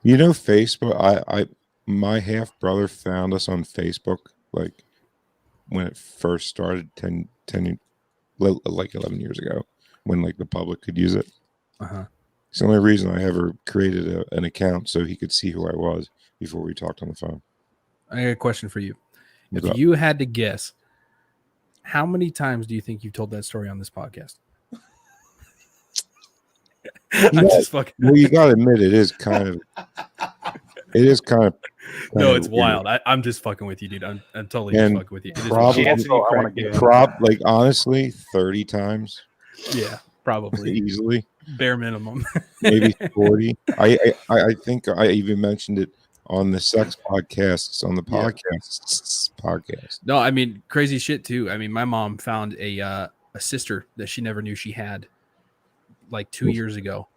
You know, Facebook. My half brother found us on Facebook, like when it first started 11 years ago, when like the public could use it. It's the only reason I ever created an account so he could see who I was before we talked on the phone. I got a question for you. If you had to guess, how many times do you think you've told that story on this podcast? Just fucking. Well, you gotta admit it is kind of. No, it's wild. I'm just fucking with you, dude. I'm totally just fucking with you. Like honestly, 30 times. Yeah, probably easily. Bare minimum. Maybe 40. I think I even mentioned it on the sex podcasts on the podcast. No, I mean crazy shit too. I mean, my mom found a sister that she never knew she had like 2 years ago,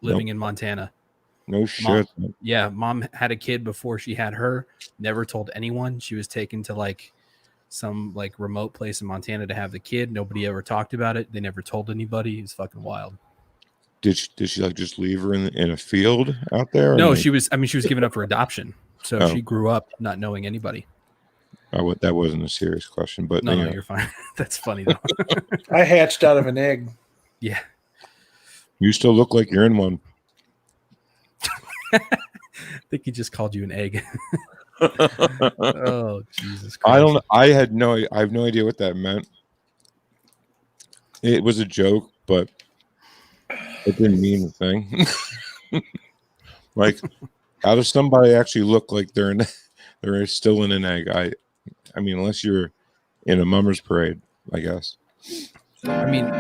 living in Montana. No shit. Mom had a kid before she had her. Never told anyone. She was taken to like some like remote place in Montana to have the kid. Nobody ever talked about it. They never told anybody. It's fucking wild. Did she like just leave her in a field out there? No, she was given up for adoption. So she grew up not knowing anybody. That wasn't a serious question, but no, you're fine. That's funny though. I hatched out of an egg. Yeah. You still look like you're in one. I think he just called you an egg. Oh, Jesus Christ. I have no idea what that meant. It was a joke, but it didn't mean a thing. Like, how does somebody actually look like they're still in an egg? I mean, unless you're in a mummers parade, I guess. I mean,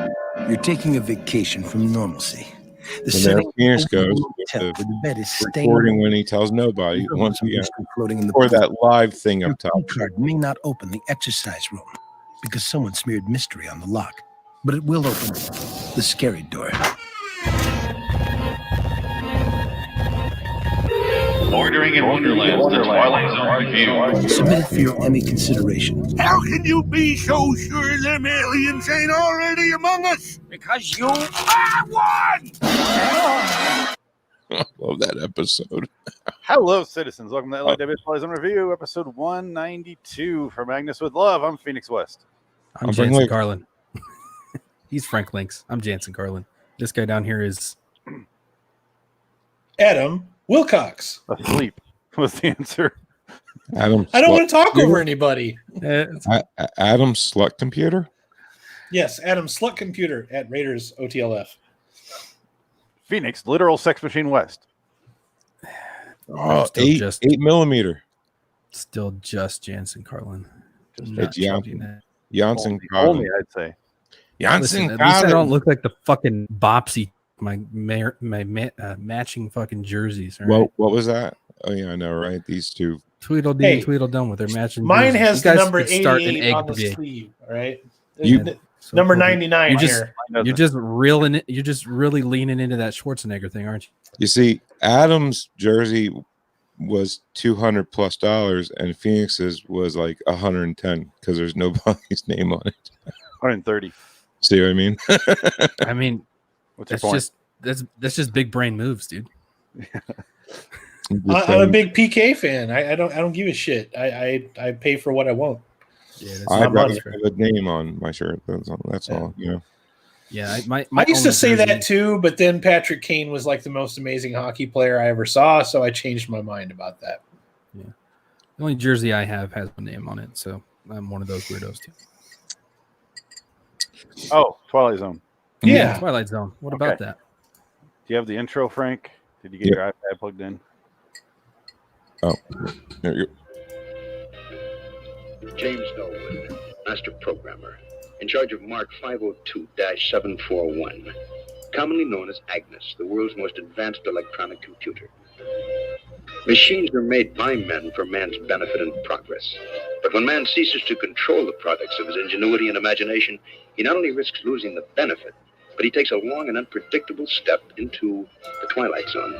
you're taking a vacation from normalcy. The setting Phoenix goes the bed is recording when he tells nobody once again, or that live thing up top. Card may not open the exercise room because someone smeared mystery on the lock, but it will open the scary door. Bordering in Wonderland, the Twilight Zone review. Submit it for your Emmy consideration. How can you be so sure them aliens ain't already among us? Because you are one! Love that episode. Hello, citizens. Welcome to LIW Twilight Zone review, episode 192 from Agnes with Love. I'm Phoenix West. I'm Jansen Carlin. He's Frank Links. I'm Jansen Carlin. This guy down here is Adam Wilcox. Asleep was the answer. Adam. I don't want to talk over anybody. Adam Slut Computer? Yes, Adam Slut Computer at Raiders OTLF. Phoenix, literal sex machine West. 8 millimeter. Still just Jansen Carlin. It's Jansen Carlin. Only, I'd say. Jansen Carlin. At least I don't look like the fucking Bopsy. My matching fucking jerseys. Right? What was that? Oh yeah, I know, right? These two. Tweedledee and Tweedledum with their matching. Mine jerseys. has the number 88 on the sleeve. All right. So number 99 You're just reeling. You're just really leaning into that Schwarzenegger thing, aren't you? You see, Adam's jersey was $200+ and Phoenix's was like 110 because there's nobody's name on it. 130. See what I mean? I mean, what's your point? That's just big brain moves, dude. I'm a big PK fan. I don't give a shit. I pay for what I want. Yeah, I've got a name on my shirt. That's all. You know. Yeah, I used to say that too, but then Patrick Kane was like the most amazing hockey player I ever saw, so I changed my mind about that. Yeah, the only jersey I have has my name on it, so I'm one of those weirdos too. Oh, Twilight Zone. Yeah, Twilight Zone. What about that? Do you have the intro, Frank? Did you get your iPad plugged in? Oh, there you go. James Norwood, master programmer, in charge of Mark 502-741, commonly known as Agnes, the world's most advanced electronic computer. Machines are made by men for man's benefit and progress. But when man ceases to control the products of his ingenuity and imagination, he not only risks losing the benefit, but he takes a long and unpredictable step into the Twilight Zone.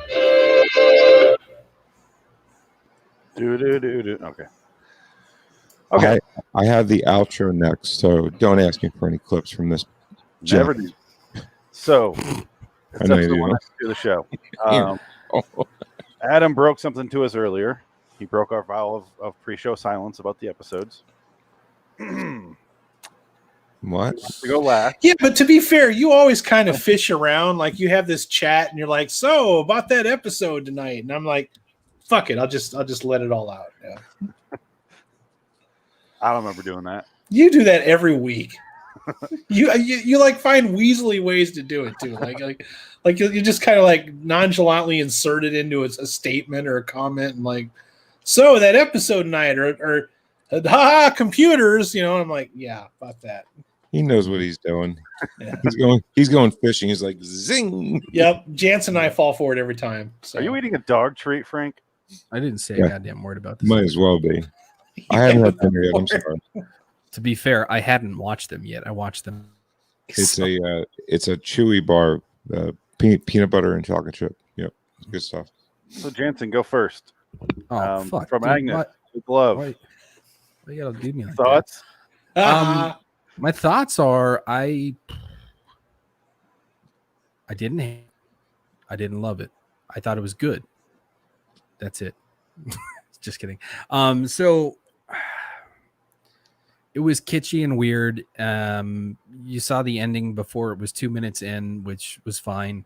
Okay. I have the outro next, so don't ask me for any clips from this. Never do. So, it's episode 192 of the show. Adam broke something to us earlier. He broke our vow of pre-show silence about the episodes. What? To go last. Yeah, but to be fair, you always kind of fish around. Like you have this chat, and you're like, "So about that episode tonight," and I'm like, "Fuck it, I'll just let it all out." Yeah. I don't remember doing that. You do that every week. you like find weaselly ways to do it too. Like you just kind of like nonchalantly insert it into a statement or a comment, and like, "So that episode tonight," or "Ha computers," you know. I'm like, "Yeah, about that." He knows what he's doing. Yeah. He's going fishing. He's like, zing. Yep, Jansen and I fall for it every time. So. Are you eating a dog treat, Frank? I didn't say Yeah. a goddamn word about this. Might as well be. I haven't had dinner yet. I'm sorry. To be fair, I hadn't watched them yet. I watched them. It's a chewy bar, peanut butter and chocolate chip. Yep, it's good stuff. So Jansen, go first. Oh fuck! From dude, Agnes what? with love. Why you gotta do me like Thoughts? that? My thoughts are I didn't hate it. I didn't love it. I thought it was good. That's it. Just kidding. So it was kitschy and weird. You saw the ending before it was 2 minutes in, which was fine.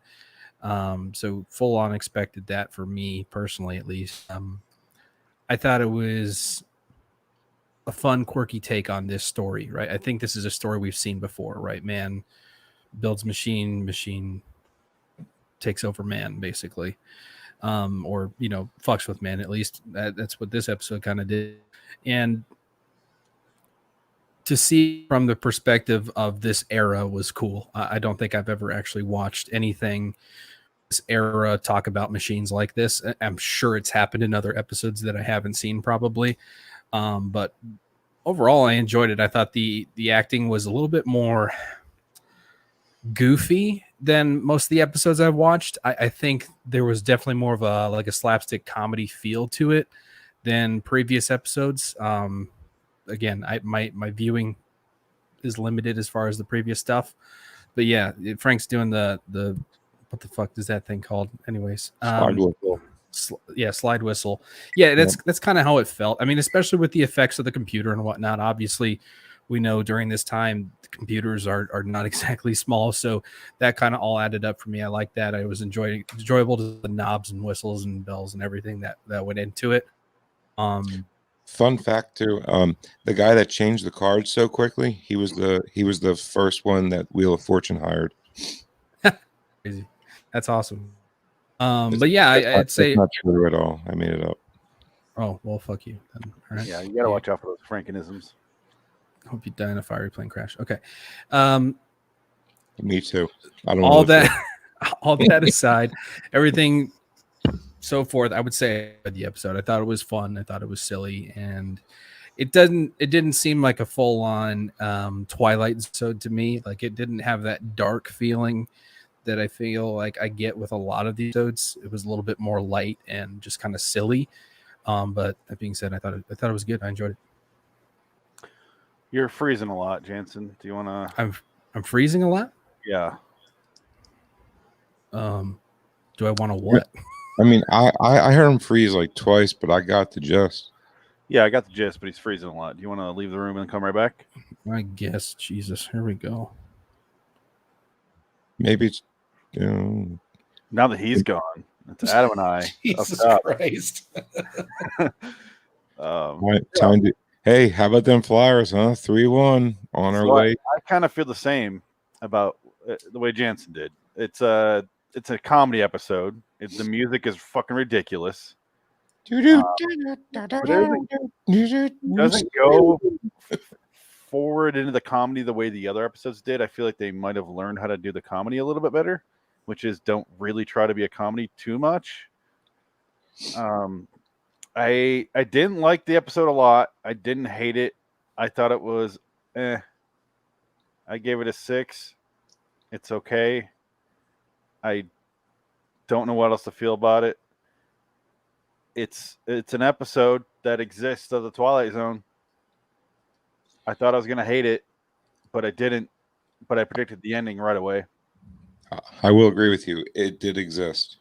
So full on expected that for me personally, at least. I thought it was a fun, quirky take on this story, right? I think this is a story we've seen before, right? Man builds machine takes over man, basically. Or, fucks with man, at least. That's what this episode kind of did. And to see from the perspective of this era was cool. I don't think I've ever actually watched anything this era talk about machines like this. I'm sure it's happened in other episodes that I haven't seen probably. But overall, I enjoyed it. I thought the acting was a little bit more goofy than most of the episodes I've watched. I think there was definitely more of a slapstick comedy feel to it than previous episodes. Again, my viewing is limited as far as the previous stuff, but yeah, Frank's doing the what the fuck is that thing called? Anyways, Slide whistle. Slide whistle. Yeah, that's kind of how it felt. I mean, especially with the effects of the computer and whatnot. Obviously, we know during this time the computers are not exactly small, so that kind of all added up for me. I like that. I was enjoyable to the knobs and whistles and bells and everything that went into it. Fun fact too, the guy that changed the cards so quickly, he was the first one that Wheel of Fortune hired. Crazy. That's awesome. But yeah, I'd say it's not true at all. I made it up. Oh well, fuck you. Then. All right. Yeah, you gotta watch out for those Frankenisms. Hope you die in a fiery plane crash. Okay. Me too. I don't All know that aside, everything so forth, I would say the episode. I thought it was fun. I thought it was silly, and it didn't seem like a full on Twilight episode to me. Like it didn't have that dark feeling that I feel like I get with a lot of these episodes. It was a little bit more light and just kind of silly. But that being said, I thought it was good. I enjoyed it. You're freezing a lot, Jansen. Do you want to? I'm freezing a lot. Yeah. Do I want to what? I mean, I heard him freeze like twice, but I got the gist. Yeah, I got the gist, but he's freezing a lot. Do you want to leave the room and come right back? I guess. Jesus, here we go. Maybe it's Now that he's gone, it's Adam and I. Jesus Christ. time to. Hey, how about them Flyers, huh? 3-1 on our way. I kind of feel the same about the way Jansen did. It's a comedy episode. The music is fucking ridiculous. Doesn't go forward into the comedy the way the other episodes did. I feel like they might have learned how to do the comedy a little bit better, which is don't really try to be a comedy too much. I didn't like the episode a lot. I didn't hate it. I thought it was I gave it a 6. It's okay. I don't know what else to feel about it. It's an episode that exists of the Twilight Zone. I thought I was gonna hate it, but I didn't. But I predicted the ending right away. I will agree with you. It did exist.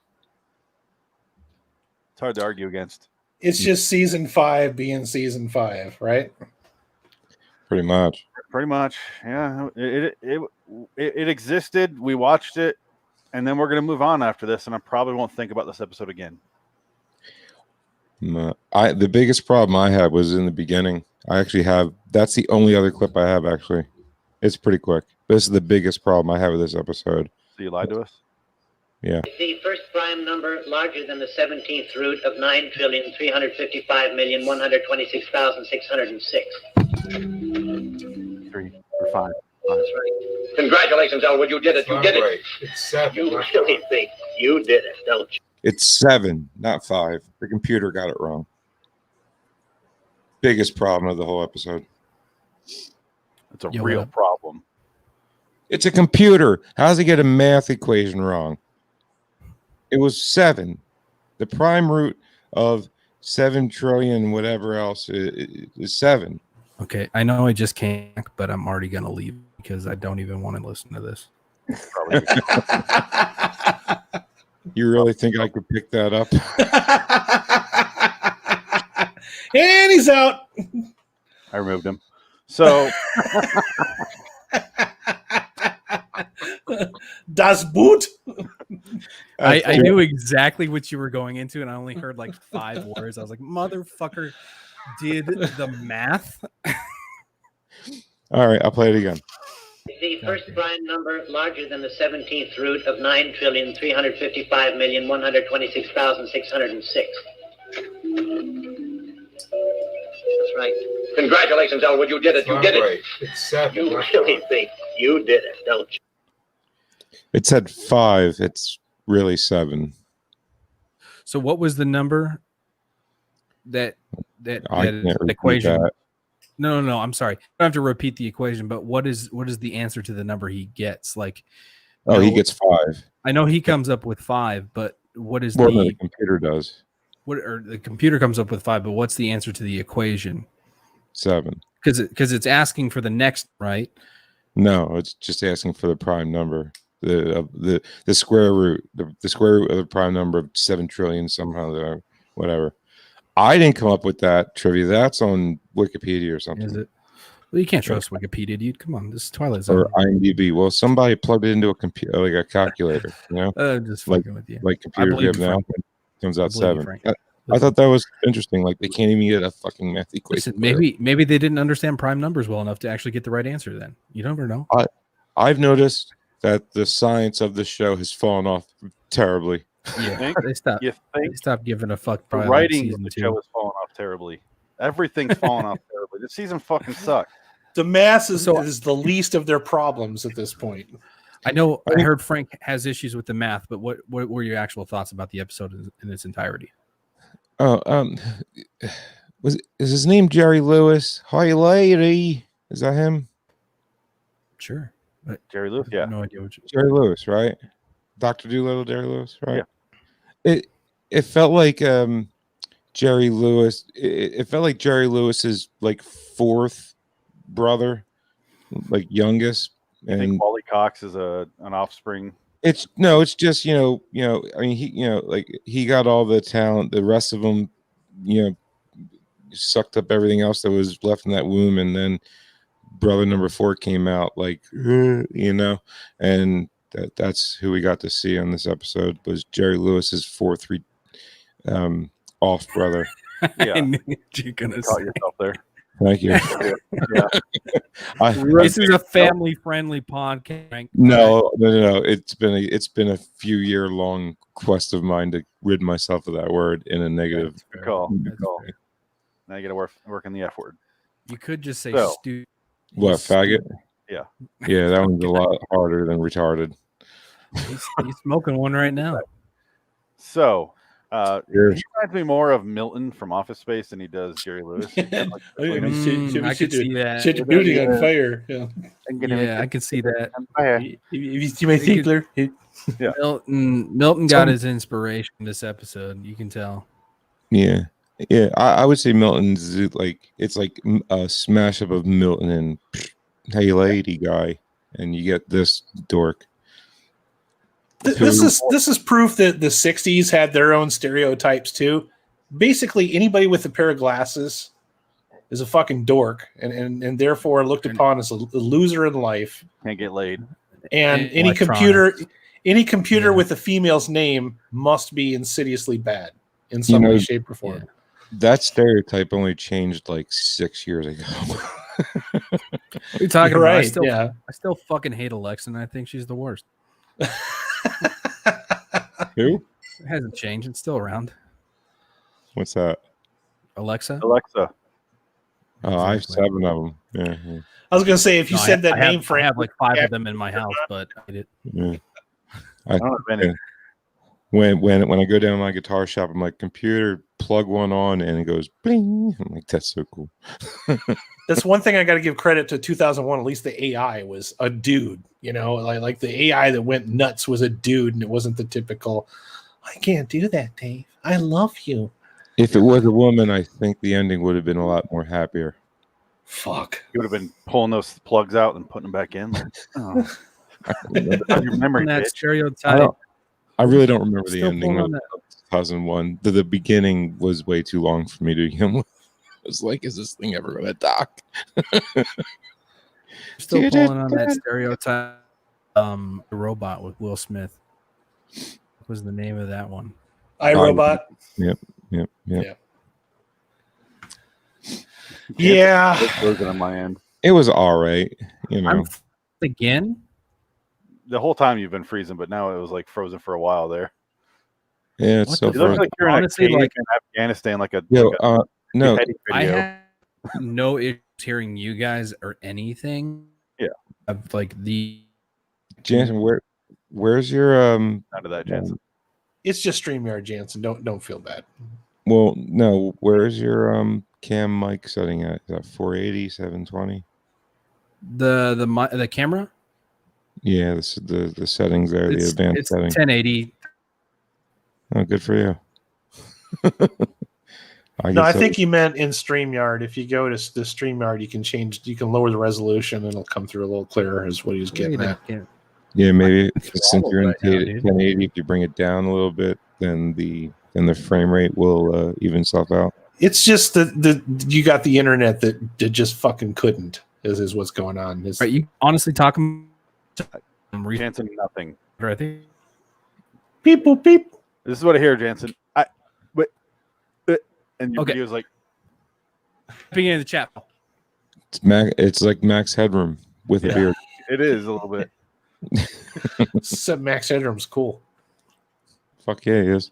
hard to argue against. It's just season 5 being season 5, right? Pretty much. Pretty much, yeah. It existed. We watched it, and then we're gonna move on after this, and I probably won't think about this episode again. The biggest problem I had was in the beginning. I actually have. That's the only other clip I have. Actually, it's pretty quick. This is the biggest problem I have with this episode. So you lied to us? Yeah. The first prime number larger than the 17th root of 9,355,126,606. 3 or 5. That's right. Congratulations, Elwood. You did it. You did it. It's 7. You really think you did it, don't you? It's 7, not 5. The computer got it wrong. Biggest problem of the whole episode. It's a Yo, real what up? problem. It's a computer. How does it get a math equation wrong? It was 7. The prime root of 7 trillion, whatever else, is 7. Okay, I know I just can't, but I'm already gonna leave because I don't even want to listen to this. Probably. You really think I could pick that up? And he's out. I removed him. So Das Boot. I knew exactly what you were going into, and I only heard like 5 words. I was like, motherfucker did the math. All right, I'll play it again. The first prime number larger than the 17th root of 9,355,126,606. That's right. Congratulations, Elwood. You did it. You did it. It's 7. You really think you did it, don't you? It said 5. It's really 7. So what was the number that I can't repeat equation? that. No, I'm sorry. I don't have to repeat the equation, but what is the answer to the number he gets? Like, Oh, you he know, gets 5. I know he comes up with 5, but what is More than the the computer does. or the computer comes up with 5, but what's the answer to the equation? 7. Because it's asking for the next, right? No, it's just asking for the prime number. The square root, the square root of the prime number of 7 trillion somehow, whatever. I didn't come up with that trivia. That's on Wikipedia or something. Is it? Well, you can't trust Wikipedia, dude. Come on, this is Twilight Zone. Or IMDb. Well, somebody plugged it into a computer, like a calculator, you know, Just fucking with you. like computers we believe have you, now. Frank. Comes I out believe you, 7. Frank. I thought that was interesting. Like they can't even get a fucking math equation. Listen, maybe they didn't understand prime numbers well enough to actually get the right answer. Then you never know. I've noticed that the science of the show has fallen off terribly. Yeah, think- they stopped. you They think stopped giving a fuck. the Probably writing of season the 2. show has fallen off terribly. Everything's fallen off terribly. This season fucking sucked. The mass is So- the least of their problems at this point. I know. I heard Frank has issues with the math, but what were your actual thoughts about the episode in its entirety? Oh, is his name Jerry Lewis? Hi, lady. Is that him? Sure, but Jerry Lewis, I yeah. have no idea what. Jerry Lewis, right? Dr. Doolittle, Jerry Lewis, right? Yeah. It felt like Jerry Lewis. It felt like Jerry Lewis's like 4th brother, like youngest. I think Wally Cox is an offspring. It's just I mean he got all the talent. The rest of them, sucked up everything else that was left in that womb, and then brother number 4 came out, like and that's who we got to see on this episode was Jerry Lewis's 4th off brother. Yeah, I knew you're gonna you caught say. yourself there. Thank you. Yeah. This is a family-friendly podcast. Frank. No. It's been a few year long quest of mine to rid myself of that word in a negative. Good call. Good That's call. fair. Now you got to work on the F word. You could just say So- stupid. What, faggot? Yeah. Yeah, that one's a lot harder than retarded. He's smoking one right now. So, Sure. he reminds me more of Milton from Office Space than he does Jerry Lewis. I mean, I could see that. Set your building on fire. Yeah. Yeah, I can see that. If you see my stapler, Milton got his inspiration this episode. You can tell. Yeah. I would say Milton's it's like a smash up of Milton and Hey Lady guy, and you get this dork. This is proof that the 60s had their own stereotypes too. Basically, anybody with a pair of glasses is a fucking dork and therefore looked upon as a loser in life. Can't get laid. And any computer with a female's name must be insidiously bad in some way, shape, or form. Yeah. That stereotype only changed like 6 years ago. What are you talking about? Right, I still fucking hate Alexa, and I think she's the worst. Who? It hasn't changed. It's still around. What's that? Alexa. Oh, I have 7 of them. Yeah. I was going to say, if you said that name for I have like 5 of them in my house, but I hate it. Yeah. I don't have any. When I go down to my guitar shop, I'm like, computer, plug one on, and it goes bling. I'm like, that's so cool. That's one thing I got to give credit to 2001. At least the AI was a dude, you know, like the AI that went nuts was a dude, and it wasn't the typical, I can't do that, Dave. I love you. If it was a woman, I think the ending would have been a lot more happier. Fuck. You would have been pulling those plugs out and putting them back in. Oh. I remember that stereotype. I really don't remember the Still ending pulling of on 2001. The beginning was way too long for me to begin with. I was like, is this thing ever going to dock? Still pulling on that stereotype. The robot with Will Smith. What was the name of that one? iRobot. Yep. Yeah. Frozen on my end. It was all right. You know. Again? The whole time you've been freezing, but now it was like frozen for a while there. Yeah, it's so It looks like you're honestly, in a cave like in Afghanistan, like a no. I have no issues hearing you guys or anything. Yeah. Of like the Jansen, where's your None of that, Jansen. It's just StreamYard, Jansen. Don't feel bad. Well, no, where's your cam mic setting at? Is that 480, 720? the camera? Yeah, the settings there, the advanced it's settings. 1080. Oh, good for you. I think you meant in StreamYard. If you go to the StreamYard, you can lower the resolution and it'll come through a little clearer, is what he was getting at. Yeah, maybe since you're in 1080, if you bring it down a little bit, then the frame rate will even itself out. It's just that you got the internet that just fucking couldn't, is what's going on. Are you honestly talking? Jansen, nothing. I think. Beep boop beep. This is what I hear, Jansen. And your video's like beginning of the chat. It's like Max Headroom with a beard. It is a little bit. Max Headroom's cool. Fuck yeah, he is.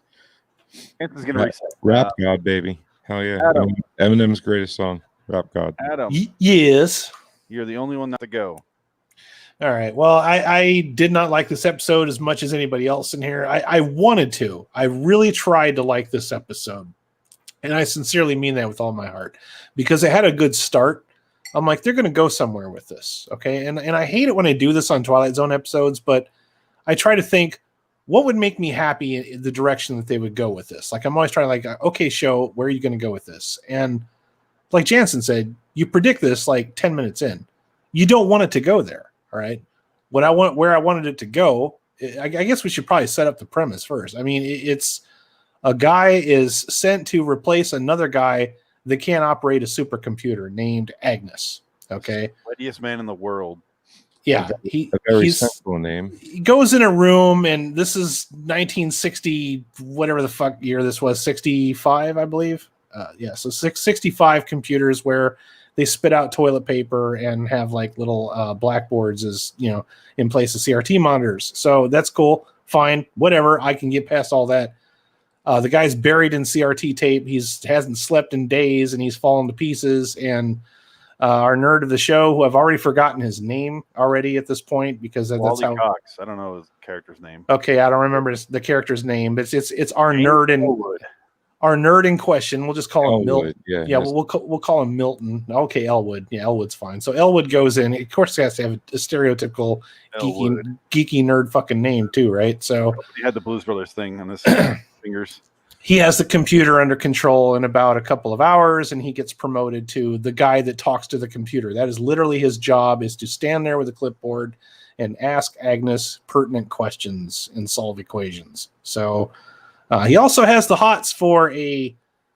Jansen's gonna reset. Rap God, baby. Hell yeah. Adam. Eminem's greatest song. Rap God. Adam. Yes. You're the only one not to go. All right. Well, I did not like this episode as much as anybody else in here. I wanted to. I really tried to like this episode. And I sincerely mean that with all my heart. Because it had a good start. I'm like, they're going to go somewhere with this. Okay. And I hate it when I do this on Twilight Zone episodes, but I try to think, what would make me happy in the direction that they would go with this? Like, I'm always trying to like, okay, show, where are you going to go with this? And like Jansen said, you predict this like 10 minutes in. You don't want it to go there. All right. Where I wanted it to go, I guess we should probably set up the premise first. I mean, it's a guy is sent to replace another guy that can't operate a supercomputer named Agnes. Okay. Mightiest man in the world. Yeah. A very simple name. He goes in a room, and this is 1960, whatever the fuck year this was, 65, I believe. So 65 computers where they spit out toilet paper and have like little blackboards as, in place of CRT monitors. So that's cool. Fine. Whatever. I can get past all that. The guy's buried in CRT tape. Hasn't slept in days, and he's fallen to pieces. And our nerd of the show, who I've already forgotten his name already at this point, because that's Wally how Cox. I don't know his character's name. Okay, I don't remember the character's name, but it's our nerd in Elwood. Our nerd in question. We'll just call him Milton. Yeah, we'll call him Milton. Okay, Elwood. Yeah, Elwood's fine. So Elwood goes in. Of course, he has to have a stereotypical geeky nerd fucking name too, right? So he had the Blues Brothers thing on his fingers. He has the computer under control in about a couple of hours, and he gets promoted to the guy that talks to the computer. That is literally his job, is to stand there with a clipboard and ask Agnes pertinent questions and solve equations. So he also has the hots for a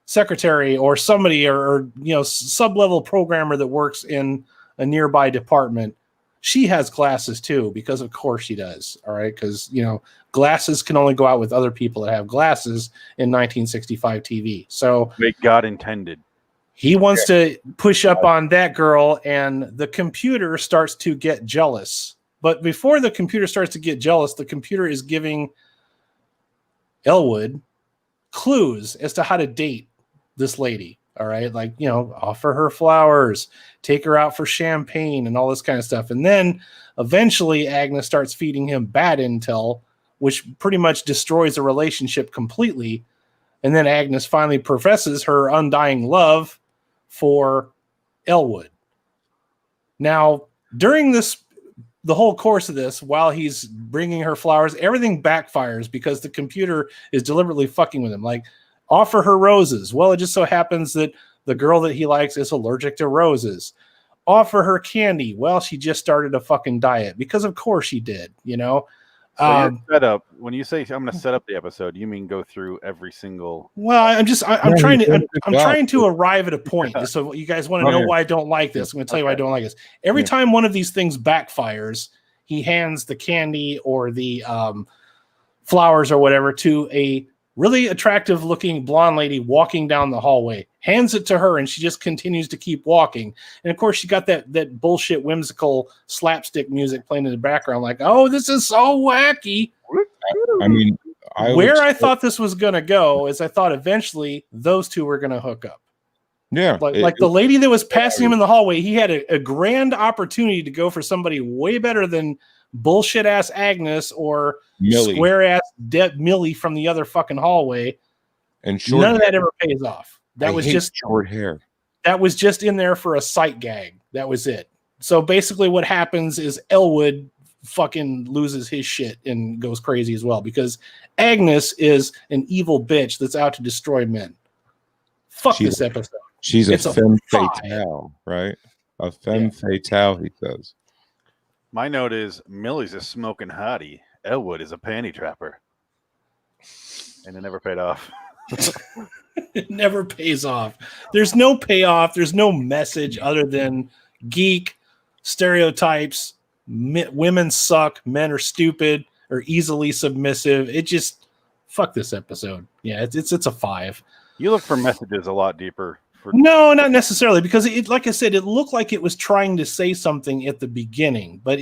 secretary or somebody or sub-level programmer that works in a nearby department. She has glasses too, because of course she does. All right, because glasses can only go out with other people that have glasses in 1965 TV. So May God intended. he wants to push up on that girl, and the computer starts to get jealous. But before the computer starts to get jealous, the computer is giving Elwood clues as to how to date this lady. All right, like, offer her flowers, take her out for champagne and all this kind of stuff. And then eventually Agnes starts feeding him bad intel, which pretty much destroys the relationship completely. And then Agnes finally professes her undying love for Elwood. Now, during the whole course of this, while he's bringing her flowers, everything backfires because the computer is deliberately fucking with him. Like, offer her roses. Well, it just so happens that the girl that he likes is allergic to roses. Offer her candy. Well, she just started a fucking diet because of course she did, So your setup, when you say I'm going to set up the episode, you mean go through every single. Well, I'm trying to arrive at a point. So you guys want to know why I don't like this. I'm going to tell you why I don't like this. Every time one of these things backfires, he hands the candy or the flowers or whatever to a really attractive looking blonde lady walking down the hallway, hands it to her, and she just continues to keep walking. And of course, she got that bullshit whimsical slapstick music playing in the background, like, oh, this is so wacky. I mean, I thought this was going to go is I thought eventually those two were going to hook up. Yeah. Like the lady that was passing him in the hallway, he had a grand opportunity to go for somebody way better than bullshit ass Agnes or Millie. Square ass Millie from the other fucking hallway. And short none of hair. that ever pays off. That was just short hair. That was just in there for a sight gag. That was it. So basically what happens is Elwood fucking loses his shit and goes crazy as well because Agnes is an evil bitch that's out to destroy men. Fuck this episode. She's a femme fatale, right? A femme fatale, he says. My note is Millie's a smoking hottie. Elwood is a panty trapper. And it never paid off. It never pays off. There's no payoff. There's no message other than geek stereotypes. Women suck. Men are stupid or easily submissive. It just fuck this episode. Yeah, it's a 5. You look for messages a lot deeper. No, not necessarily, because it, like I said, it looked like it was trying to say something at the beginning, but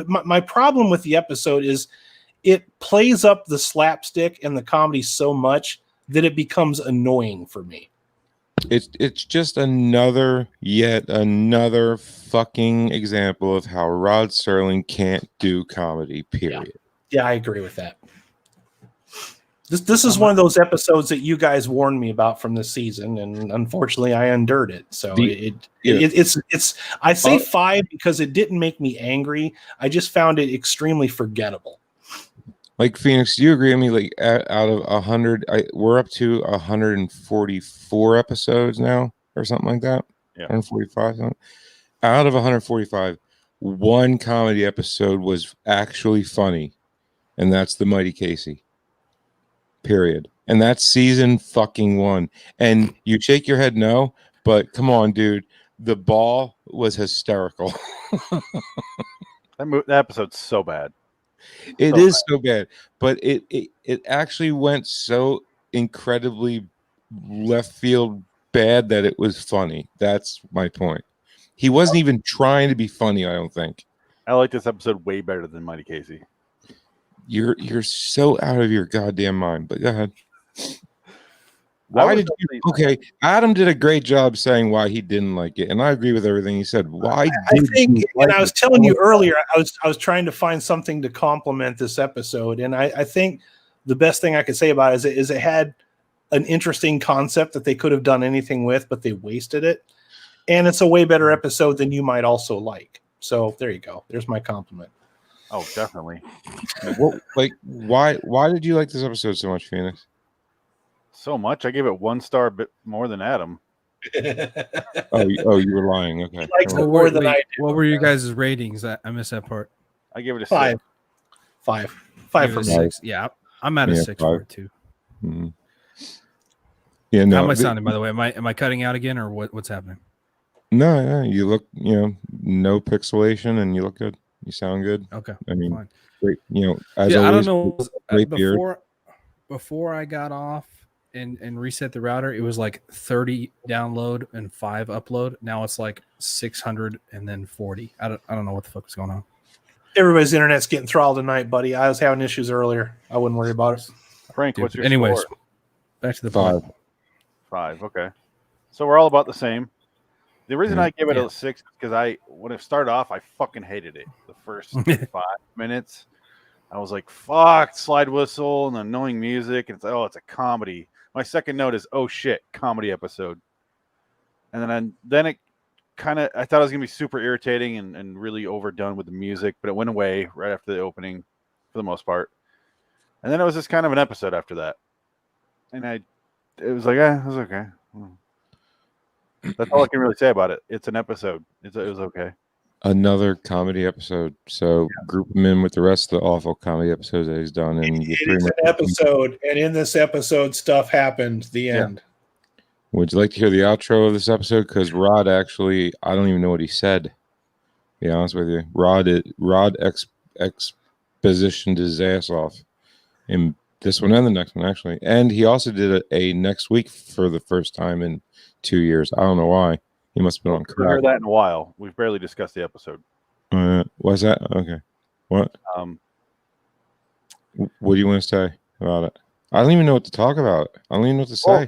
my problem with the episode is it plays up the slapstick and the comedy so much that it becomes annoying for me. It's just yet another fucking example of how Rod Serling can't do comedy, period. Yeah, I agree with that. This is one of those episodes that you guys warned me about from this season, and unfortunately, I endured it. So it's I say 5 because it didn't make me angry. I just found it extremely forgettable. Like Phoenix, do you agree with me? Like out of 100, we're up to 144 episodes now, or something like that. Yeah, 145. Something. Out of 145, one comedy episode was actually funny, and that's the Mighty Casey. Period. And that's season fucking 1. And you shake your head no, but come on, dude. The ball was hysterical. That episode's so bad. It is so bad, but it actually went so incredibly left field bad that it was funny. That's my point. He wasn't even trying to be funny, I don't think. I like this episode way better than Mighty Casey. You're so out of your goddamn mind, but go ahead. Why did you? Okay, Adam did a great job saying why he didn't like it, and I agree with everything he said. Why? I think, and I was telling you earlier, I was trying to find something to complement this episode, and I think the best thing I could say about it is it had an interesting concept that they could have done anything with, but they wasted it, and it's a way better episode than you might also like. So there you go. There's my compliment. Oh, definitely. Why did you like this episode so much, Phoenix? So much. I gave it 1 star, a bit more than Adam. Oh, you were lying. Okay. He likes it more than I do. What were you guys' ratings? I missed that part. I give it a 5. 6. 5. Give 5 it for a me. 6. Yeah, I'm at a Yeah, 6 for 5. it too. Mm-hmm. Yeah, no. How am I sounding, by the way? Am I cutting out again, or what's happening? No, you look, no pixelation, and you look good. You sound good. Okay, I mean, fine. great. As Yeah, always, I don't know. great beard. Before I got off and reset the router, it was like 30 download and 5 upload. Now it's like 600 and then 40. I don't know what the fuck is going on. Everybody's internet's getting throttled tonight, buddy. I was having issues earlier. I wouldn't worry about it. Frank, what's your Anyways, score? back to the 5. point. 5. Okay. So we're all about the same. The reason I give it Yeah. a 6 because when it started off, I fucking hated it. The first 5 minutes, I was like, "Fuck!" Slide whistle and annoying music, and it's a comedy. My second note is, "Oh shit, comedy episode." And then it kind of, I thought it was gonna be super irritating and really overdone with the music, but it went away right after the opening, for the most part. And then it was just kind of an episode after that, and it was like, it was okay. That's all I can really say about it. It's an episode. It was okay. Another comedy episode. So group him in with the rest of the awful comedy episodes that he's done, and It is an episode, and in this episode, stuff happened. The end. Would you like to hear the outro of this episode? Because Rod actually, I don't even know what he said. To be honest with you, Rod expositioned his ass off in this one and the next one, actually, and he also did a next week for the first time in 2 years. I don't know why. He must have been on We'll crack. hear that in a while. We've barely discussed the episode. Was that okay? What? What do you want to say about it? I don't even know what to talk about. I don't even know what to say. Well,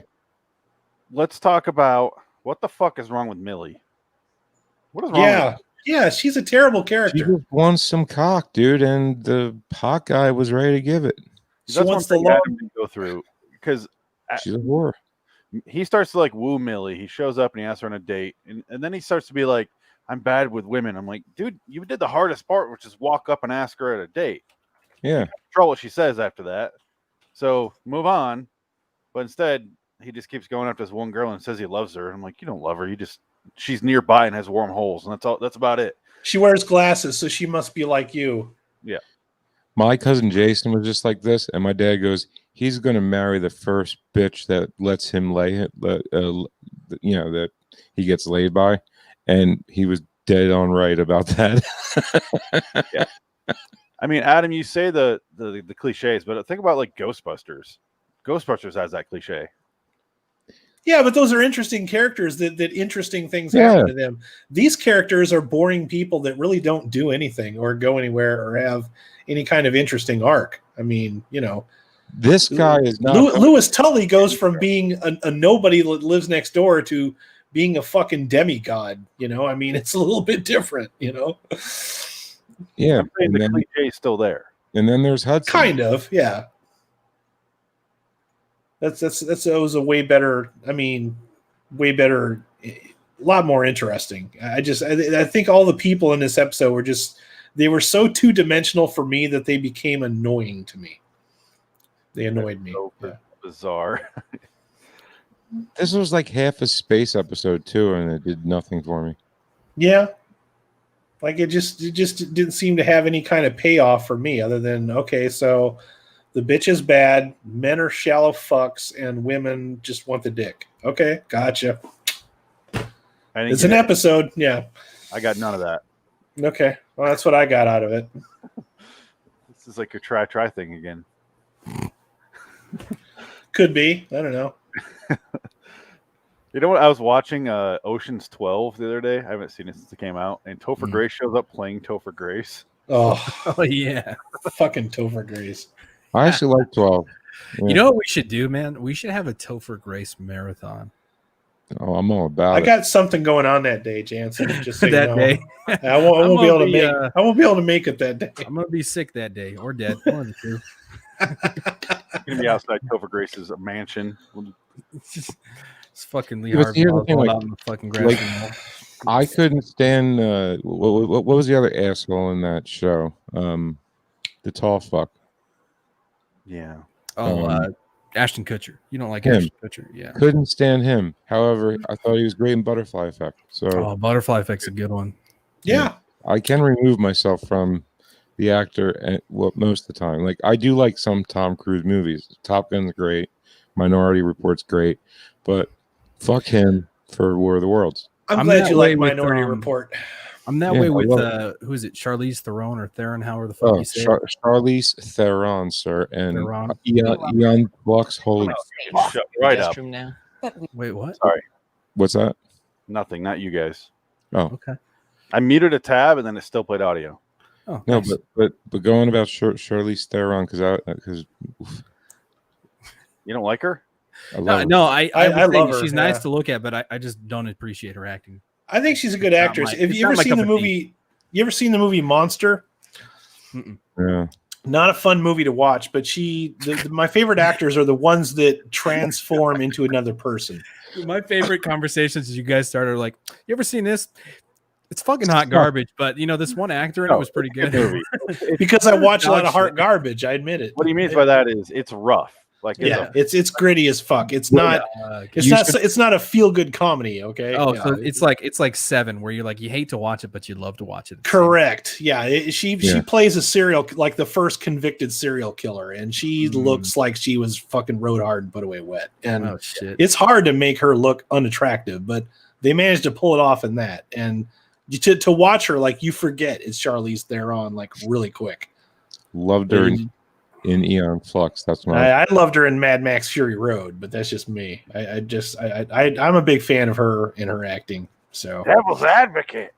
let's talk about what the fuck is wrong with Millie. What is wrong with her? Yeah, she's a terrible She character. just wants some cock, dude, and the hot guy was ready to give it. She That's wants one the thing love. Adam didn't go through because She's a whore. he starts to like woo Millie. He shows up and he asks her on a date, and then he starts to be like, "I'm bad with women." I'm like, dude, you did the hardest part, which is walk up and ask her at a date. Yeah. Control what she says after that. So move on. But instead, he just keeps going after this one girl and says he loves her. I'm like, you don't love her. She's nearby and has warm holes, and that's all. That's about it. She wears glasses, so she must be like you. Yeah. My cousin Jason was just like this, and my dad goes, he's going to marry the first bitch that lets him lay it, that he gets laid by, and he was dead on right about that. Yeah. I mean, Adam, you say the cliches, but think about like Ghostbusters. Ghostbusters has that cliche. Yeah, but those are interesting characters that interesting things happen to them. These characters are boring people that really don't do anything or go anywhere or have any kind of interesting arc. I mean, this guy is not. Lewis Tully goes from being a nobody that lives next door to being a fucking demigod. I mean, it's a little bit different. Yeah, I'm saying the cliche is still there. And then there's Hudson. Kind of, yeah. That was a way better. I mean, way better, a lot more interesting. I think all the people in this episode they were so two-dimensional for me that they became annoying to me. They annoyed me. So bizarre. This was like half a space episode too, and it did nothing for me. Yeah. Like it just didn't seem to have any kind of payoff for me other than, okay, so the bitch is bad, men are shallow fucks, and women just want the dick. Okay, gotcha. It's an episode, yeah. I got none of that. Okay, well, that's what I got out of it. This is like a try thing again. Could be. I don't know. You know what? I was watching Ocean's 12 the other day. I haven't seen it since it came out. And Topher Grace shows up playing Topher Grace. Oh yeah. Fucking Topher Grace. I actually like 12. Yeah. You know what we should do, man? We should have a Topher Grace marathon. Oh, I'm all about I it. got something going on that day, Jansen. Just so That you know. day. I won't be able to make. I won't be able to make it that day. I'm gonna be sick that day or dead. One of the two. Gonna be outside Topher Grace's mansion. It's fucking Lee But Harvey here's the Oswald thing, out in the fucking grass. I couldn't stand. What was the other asshole in that show? The tall fuck. Yeah. Ashton Kutcher. You don't like Him. Ashton Kutcher? Yeah. Couldn't stand him. However, I thought he was great in Butterfly Effect. So Butterfly Effect's a good one. Yeah. I can remove myself from the actor, and most of the time. Like I do like some Tom Cruise movies. Top Gun's great. Minority Report's great, but fuck him for War of the Worlds. I'm glad you like with, Minority Report. I'm that way with who is it? Charlize Theron or Theron? However the fuck you say it. Charlize Theron, sir, and Theron. Eon Flux. Holy Shut right up. Now. Wait, what? Sorry. What's that? Nothing. Not you guys. Oh, okay. I muted a tab and then it still played audio. Oh, no, nice. but going about Charlize Theron because You don't like her? I love her. No, I love her. She's nice to look at, but I just don't appreciate her acting. I think she's a good actress. Have you ever seen the movie? You ever seen the movie Monster? Mm-mm. Yeah. Not a fun movie to watch, but my favorite actors are the ones that transform into another person. My favorite conversations is you guys started like, you ever seen this? It's fucking hot garbage, but this one actor in it was pretty good. Because I watch a lot of hot garbage, I admit it. What he means by that is it's rough. Like it's gritty as fuck. It's not it's not a feel good comedy. Okay. Oh, so it's like Seven, where you're like you hate to watch it, but you love to watch it. Correct. Yeah. She plays like the first convicted serial killer, and she looks like she was fucking rode hard and put away wet. And it's hard to make her look unattractive, but they managed to pull it off in that. And to watch her, like you forget it's Charlize Theron like really quick. Loved her in Eon Flux. That's my. I loved her in Mad Max Fury Road, but that's just me. I'm a big fan of her in her acting. So Devil's Advocate.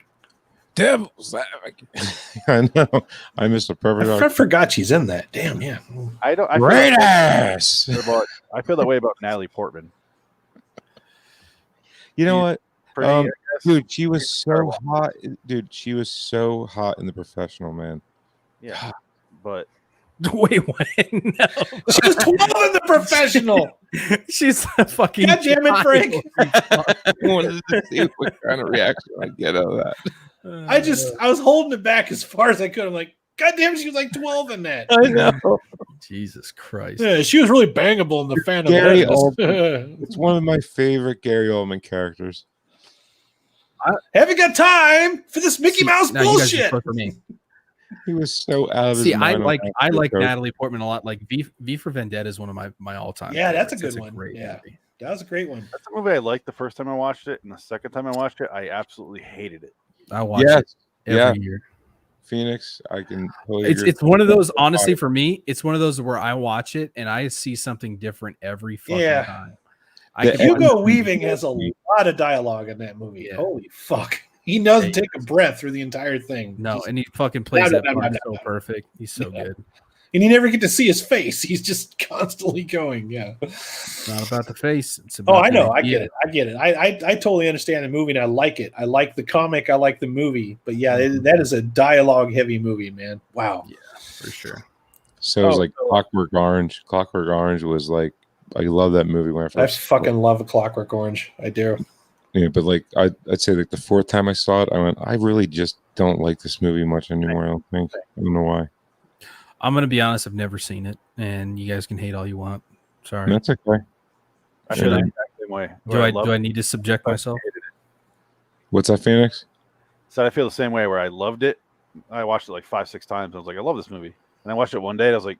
I know. I missed a perfect. I forgot she's in that. Damn, yeah. I Great ass. I feel that way about Natalie Portman. You know what? Pretty, dude, she was so hot. Dude, she was so hot in The Professional, man. Yeah, but. Wait, what? No. She was 12 in The Professional. She's a fucking. God damn it, Frank. I wanted to see what kind of reaction I get out of that. I was holding it back as far as I could. I'm like, God damn, she was like 12 in that. I know. Jesus Christ. Yeah, she was really bangable in the Phantom. Gary Oldman. It's one of my favorite Gary Oldman characters. I haven't got time for this Mickey Mouse bullshit. For me. He was so out of his mind. I like Natalie Portman a lot. Like V for Vendetta is one of my all-time. Yeah, that's a good that's one. Great movie. That was a great one. That's a movie I liked the first time I watched it, and the second time I watched it, I absolutely hated it. I watch it every year. Phoenix, I can. Totally it's one of those. Honestly, for me, it's one of those where I watch it and I see something different every fucking time. Hugo Weaving has a lot of dialogue in that movie. Yeah. Holy fuck. He doesn't take a breath through the entire thing. No, and he fucking plays that part so perfect. He's so good. And you never get to see his face. He's just constantly going. Yeah. It's not about the face. It's about I know. I get it. I totally understand the movie and I like it. I like the comic. I like the movie. But yeah, that is a dialogue heavy movie, man. Wow. Yeah, for sure. So it was like Clockwork Orange. Clockwork Orange was like, I love that movie. When I fucking love a Clockwork Orange. I do. Yeah, but like I'd say like the fourth time I saw it, I went, I really just don't like this movie much anymore. I don't think. I don't know why. I'm gonna be honest, I've never seen it, and you guys can hate all you want. Sorry. That's okay. I feel the exact same way. Do I need to subject myself? What's that, Phoenix? So I feel the same way where I loved it. I watched it like 5-6 times. I was like, I love this movie. And I watched it one day and I was like,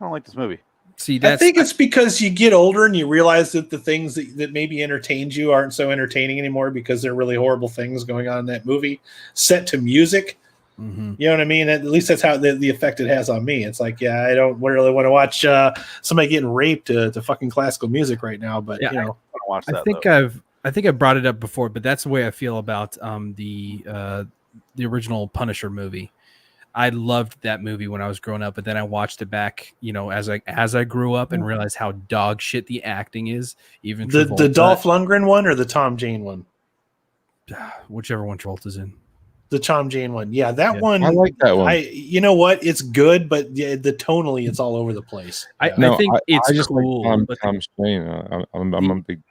I don't like this movie. See, I think it's because you get older and you realize that the things that maybe entertained you aren't so entertaining anymore because they're really horrible things going on in that movie set to music. Mm-hmm. You know what I mean? At least that's how the effect it has on me. It's like, yeah, I don't really want to watch somebody getting raped to fucking classical music right now. But yeah, you know, I think I've brought it up before, but that's the way I feel about the original Punisher movie. I loved that movie when I was growing up, but then I watched it back, as I grew up and realized how dog shit the acting is. Even the Dolph Lundgren one or the Tom Jane one, whichever one Travolta's in. The Tom Jane one, yeah, that one. I like that one. You know what? It's good, but the tonally, it's all over the place. I think it's just cool. Like Tom Shane. I'm a big.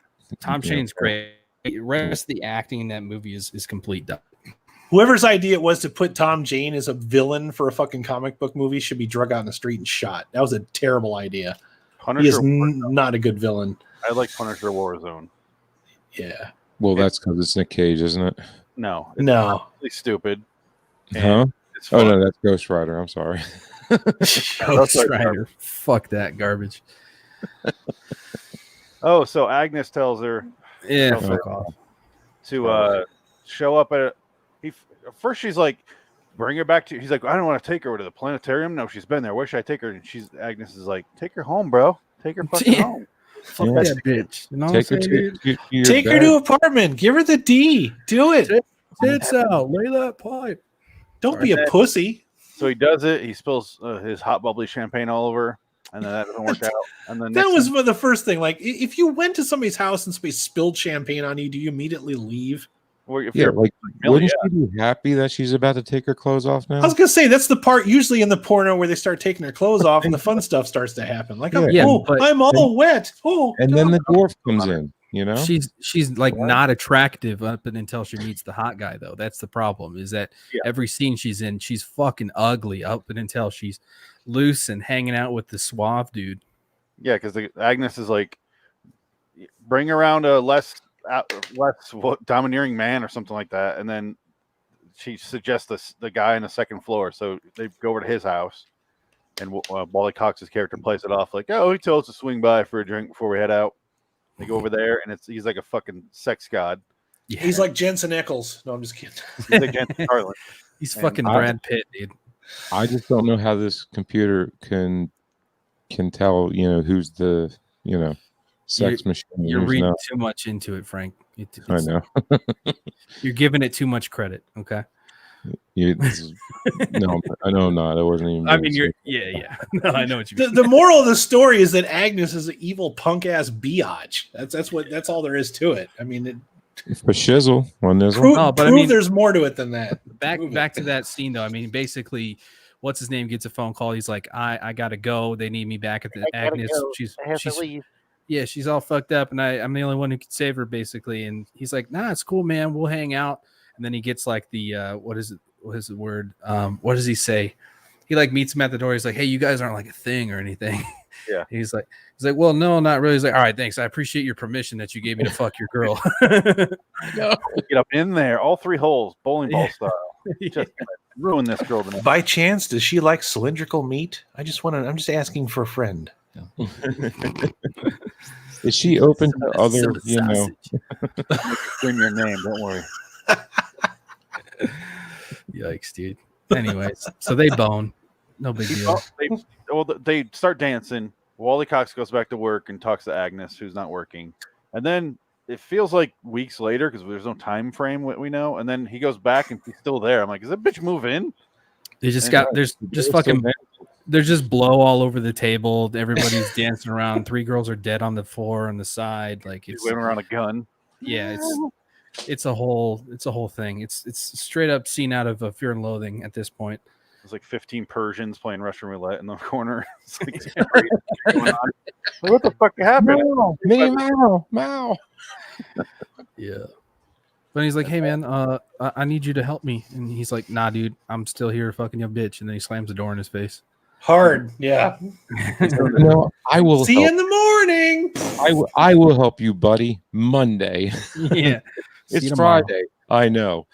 Tom Shane's great. The rest of the acting in that movie is complete dumb. Whoever's idea it was to put Tom Jane as a villain for a fucking comic book movie should be drug out in the street and shot. That was a terrible idea. He is not a good villain. I like Punisher Warzone. Yeah. Well, that's because it's Nick Cage, isn't it? No. It's really stupid. Huh? Oh no, that's Ghost Rider. I'm sorry. Ghost Rider. Fuck that garbage. Oh, so Agnes tells her, Yeah, fuck off. To show up at first she's like, bring her back to. He's like, I don't want to take her to the planetarium. No, she's been there. Where should I take her? And Agnes is like, take her home, bro. Take her fucking home. Fuck that bitch. You know Take her Take her to apartment. Give her the D. Do it. Tits out. Lay that pipe. Don't be a pussy. So he does it. He spills his hot bubbly champagne all over, and then that doesn't work out. And then that was the first thing. Like, if you went to somebody's house and somebody spilled champagne on you, do you immediately leave? Wouldn't she be happy that she's about to take her clothes off now? I was gonna say that's the part usually in the porno where they start taking their clothes off and the fun stuff starts to happen. Like, I'm all wet. Oh, and then the dwarf comes in. You know, she's like not attractive up until she meets the hot guy, though. That's the problem. Is that every scene she's in, she's fucking ugly up until she's loose and hanging out with the suave dude. Yeah, because Agnes is like, bring around a less domineering man or something like that, and then she suggests the guy on the second floor. So they go over to his house, and Wally Cox's character plays it off like, "Oh, he told us to swing by for a drink before we head out." They go over there, and he's like a fucking sex god. Yeah. He's like Jensen Ackles. No, I'm just kidding. He's like Jensen Carlin. He's fucking Brad Pitt, dude. I just don't know how this computer can tell, who's the, sex machine. You're reading too much into it, Frank. I know. You're giving it too much credit. Okay. No, I know I'm not. I wasn't even. I mean, yeah. No, I know what you mean. The moral of the story is that Agnes is an evil punk ass biatch. That's all there is to it. I mean, for shizzle on this prove there's more to it than that. Back to that scene though. I mean, basically, what's his name gets a phone call. He's like, I gotta go. They need me back at the Agnes. She's yeah, she's all fucked up, and I'm the only one who can save her, basically. And he's like, nah, it's cool, man. We'll hang out. And then he gets like the what is the word? What does he say? He like meets him at the door. He's like, hey, you guys aren't like a thing or anything. Yeah. He's like, well, no, not really. He's like, all right, thanks. I appreciate your permission that you gave me to fuck your girl. Get up in there, all three holes, bowling ball style. Just ruin this girl tonight. By chance, does she like cylindrical meat? I'm just asking for a friend. Is she open to other, in your name? Don't worry. Yikes, dude. Anyways, so they bone. No big deal. They start dancing. Wally Cox goes back to work and talks to Agnes, who's not working. And then it feels like weeks later because there's no time frame we know. And then he goes back and she's still there. I'm like, is that bitch move in? They just there's just blow all over the table. Everybody's dancing around. 3 girls are dead on the floor on the side. Like it's waving around a gun. Yeah, it's a whole thing. It's straight up scene out of Fear and Loathing at this point. There's like 15 Persians playing Russian roulette in the corner. It's like, what the fuck happened? Mao. Yeah. But he's like, hey man, I need you to help me. And he's like, nah, dude, I'm still here fucking your bitch. And then he slams the door in his face. Hard, yeah. No, I will see you in the morning. I will help you, buddy. Monday. Yeah. It's Friday. I know.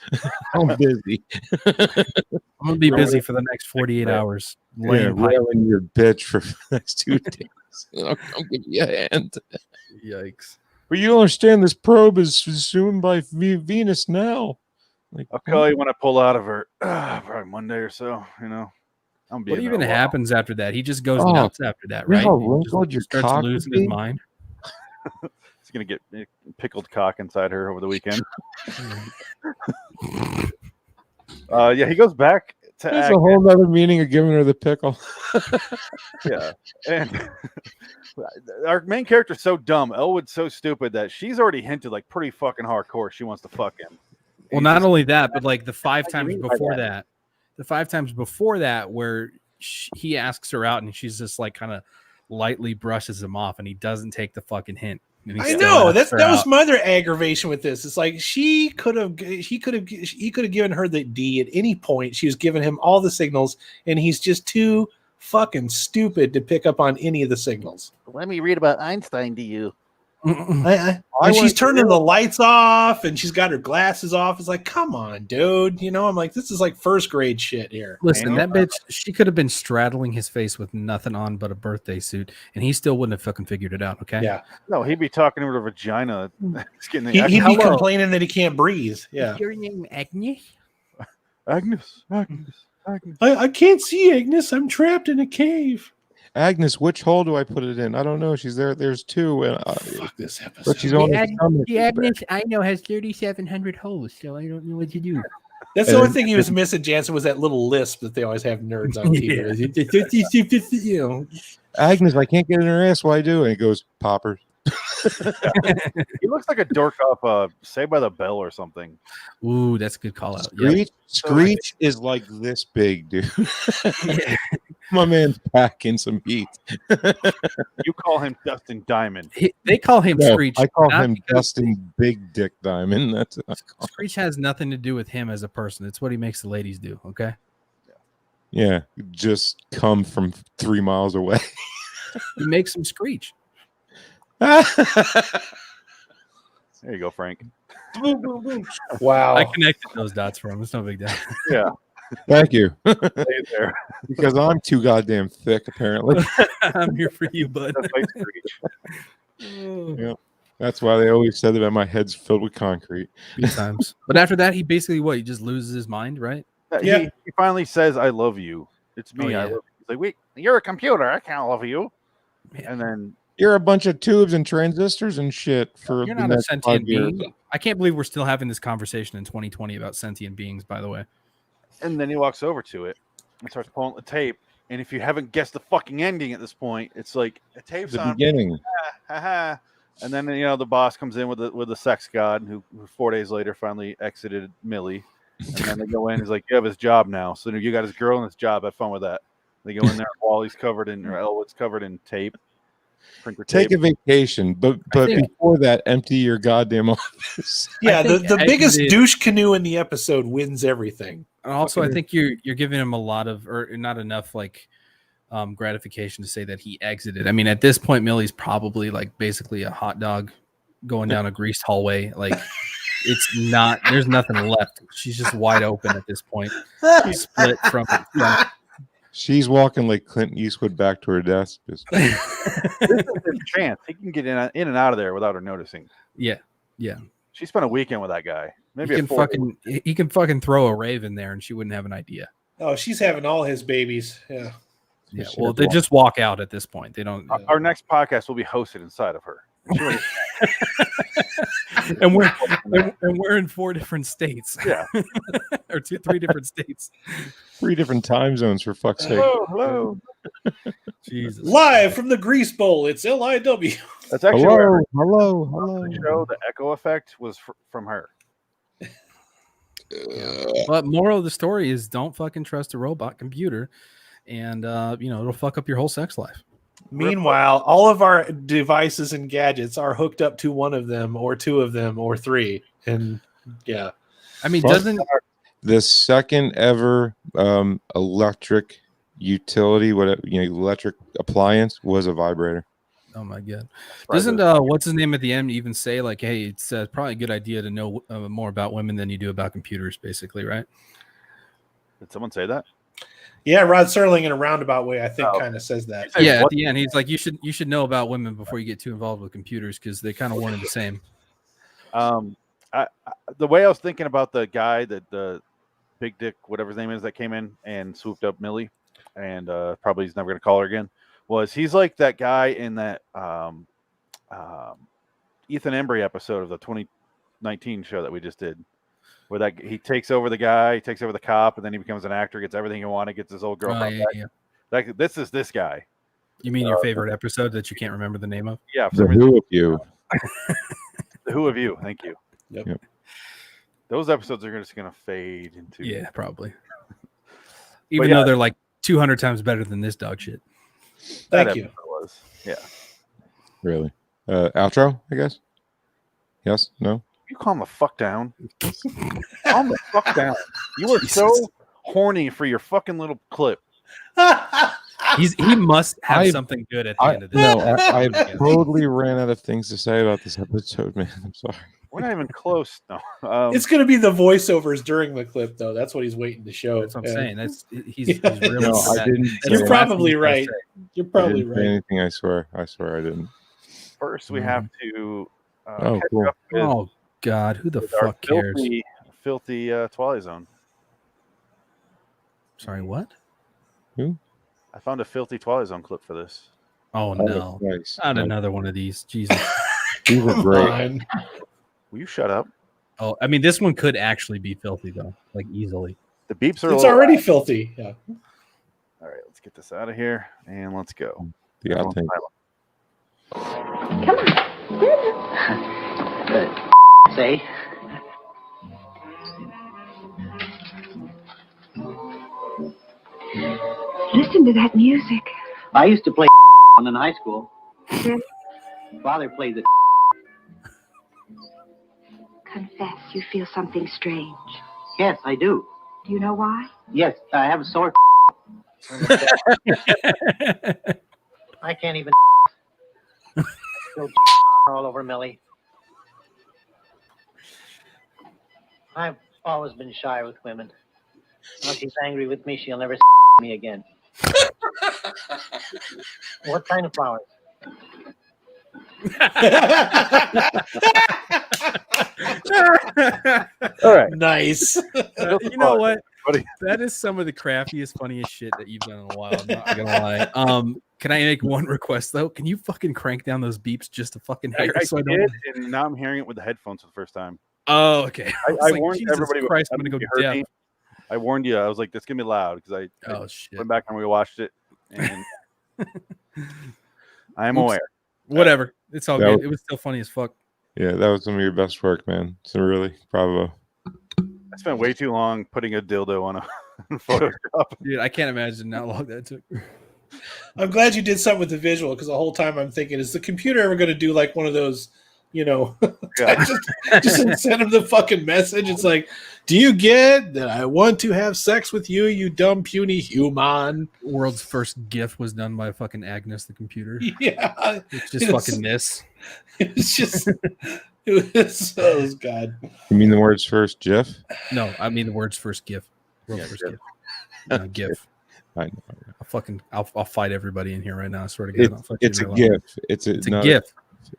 I'm busy. I'm gonna be busy for the next 48 hours. Railing your bitch for the next 2 days. I'll give you a hand. Yikes. But you understand this probe is consumed by Venus now. Like, I'll call you when I pull out of her. Probably Monday or so, What even happens after that? He just goes nuts after that, right? He just starts losing his mind. He's going to get pickled cock inside her over the weekend. Yeah, he goes back to That's a whole other meaning of giving her the pickle. Yeah. And our main character's so dumb. Elwood's so stupid that she's already hinted like pretty fucking hardcore she wants to fuck him. Well, not only that, but like the 5 times before that. The 5 times before that where he asks her out and she's just like kind of lightly brushes him off and he doesn't take the fucking hint. I know that was my other aggravation with this. It's like he could have given her the D at any point. She was giving him all the signals, and he's just too fucking stupid to pick up on any of the signals. Let me read about Einstein to you. And she's turning the lights off and she's got her glasses off. It's like, come on, dude. You know, I'm like, this is like first grade shit here. Listen, that bitch, she could have been straddling his face with nothing on but a birthday suit, and he still wouldn't have fucking figured it out, okay? Yeah. No, he'd be talking to her vagina. He'd be complaining that he can't breathe. Yeah. Is your name Agnes? Agnes. I can't see Agnes. I'm trapped in a cave. Agnes, which hole do I put it in? I don't know. She's there. There's two. And fuck this episode. But she's on the Agnes I know has 3,700 holes, so I don't know what to do. That's the only thing he was missing, Jansen, was that little lisp that they always have nerds on TV. You know. Agnes, I can't get in her ass. Why I do? And he goes, poppers. He looks like a dork off Saved by the Bell or something. Ooh, that's a good call out. Screech is like this big, dude. My man's packing some heat. You call him Dustin Diamond. They call him Screech. I call him Dustin Big Dick Diamond. That's Screech has nothing to do with him as a person. It's what he makes the ladies do. Okay. Yeah, just come from 3 miles away. He makes them screech. There you go, Frank. Wow. I connected those dots for him. It's no big deal. Yeah. Thank you. Stay there. Because I'm too goddamn thick, apparently. I'm here for you, bud. Yeah. That's why they always said that my head's filled with concrete. Few times. But after that, he basically he just loses his mind, right? Yeah. He finally says, I love you. It's me. Oh, yeah. I love you. He's like, wait, you're a computer. I can't love you. Yeah. And then you're a bunch of tubes and transistors and shit for you're the not a next sentient 5 years. being. I can't believe we're still having this conversation in 2020 about sentient beings, by the way. And then he walks over to it and starts pulling the tape. And if you haven't guessed the fucking ending at this point, it's like a tape's The on beginning. And then the boss comes in with the sex god who 4 days later finally exited Millie. And then they go in. He's like, "You have his job now. So you got his girl and his job. Have fun with that." They go in there. Wally's covered in, or Elwood's covered in tape. Printer Take tape. a vacation, but before that, empty your goddamn office. Yeah, the biggest douche canoe in the episode wins everything. And also, I think you're giving him a lot of, or not enough, gratification to say that he exited. I mean, at this point, Millie's probably like basically a hot dog going down a greased hallway. Like, it's not. There's nothing left. She's just wide open at this point. She's split from. She's walking like Clint Eastwood back to her desk. This is his chance. He can get in and out of there without her noticing. Yeah. She spent a weekend with that guy. Maybe he can fucking throw a rave in there and she wouldn't have an idea. Oh, she's having all his babies. Yeah. Yeah. Well, they just walk out at this point. They don't. Our next podcast will be hosted inside of her. and we're in 4 different states. Yeah. Or 3 different states. 3 different time zones, for fuck's sake. Hello. Jesus. Live from the Grease Bowl. It's LIW. That's actually hello. The show, the echo effect was from her. But moral of the story is don't fucking trust a robot computer, and it'll fuck up your whole sex life. Meanwhile, all of our devices and gadgets are hooked up to one of them, or 2 of them, or 3, and yeah. I mean, doesn't the second ever electric utility, electric appliance was a vibrator? Oh my god! Doesn't what's his name at the end even say like, "Hey, it's probably a good idea to know more about women than you do about computers," basically, right? Did someone say that? Yeah, Rod Serling in a roundabout way, I think, kind of says that. Yeah, at the end, he's like, "You should know about women before you get too involved with computers because they kind of one and the same." The way I was thinking about the guy that the big dick, whatever his name is, that came in and swooped up Millie, and probably he's never going to call her again. He's like that guy in that Ethan Embry episode of the 2019 show that we just did, where he takes over the guy, he takes over the cop, and then he becomes an actor, gets everything he wanted, gets his old girlfriend back. This is this guy. You mean your favorite episode that you can't remember the name of? Yeah, The Who of You. The Who of You. Thank you. Yep. Those episodes are just going to fade into. Yeah, probably. Even though they're like 200 times better than this dog shit. Thank you. Yeah. Really? Outro, I guess? Yes? No? You calm the fuck down. Calm the fuck down. You are so horny for your fucking little clip. He must have I- something good at the end of this. No, I totally ran out of things to say about this episode, man. I'm sorry. We're not even close. No. It's going to be the voiceovers during the clip, though. That's what he's waiting to show. That's what I'm saying. He's Yeah. really. No, good I at- didn't. that's say You're the it. last probably thing he's gonna right. say. You're I probably didn't say right. anything. I swear. I didn't. First, we have to Oh, catch cool. up with, Oh God, who the with our fuck cares? filthy Twilight Zone. Sorry, what? I found a filthy Twilight Zone clip for this. Oh no, Nice. not Nice. another one of these. Jesus. These are Come great. on. Will you shut up? Oh, I mean, this one could actually be filthy though, like easily. The beeps are a It's little already loud. filthy. Yeah. All right, let's get this out of here and let's go. The Everyone outtake. silent. Come on. Say. Listen to that music. I used to play in high school. Really? Father played the. Confess you feel something strange. Yes, I do. Do you know why? Yes, I have a sore. I can't even. Go all over Millie. I've always been shy with women. Now she's angry with me, she'll never me again. What kind of flowers? All right. Nice. You know what? Buddy. That is some of the crappiest, funniest shit that you've done in a while. I'm not gonna lie. Can I make one request though? Can you fucking crank down those beeps just a fucking hair? I so I did, don't... and now I'm hearing it with the headphones for the first time. Oh, okay. I was like, warned Jesus everybody. Christ, I I'm gonna don't go know if you heard deaf. me. I warned you. I was like, "This gonna be loud" because I Oh shit. went back and rewatched it, and I am Oops. aware. Whatever. It's all That good. was- It was still funny as fuck. Yeah, that was some of your best work, man. So really, bravo. I spent way too long putting a dildo on a Photoshop. Dude, I can't imagine how long that took. I'm glad you did something with the visual because the whole time I'm thinking, is the computer ever going to do like one of those, Yeah. just send him the fucking message? It's like, do you get that I want to have sex with you, you dumb, puny human? World's first GIF was done by fucking Agnes, the computer. Yeah. It's just It's- fucking this. It's just, it was God. You mean the words first, Jeff? No, I mean the world's first GIF. World's Yeah, first GIF. GIF. GIF. I know. I'll fight everybody in here right now. I swear to God. I'll fuck you It's a in real life. GIF. It's It's not a GIF.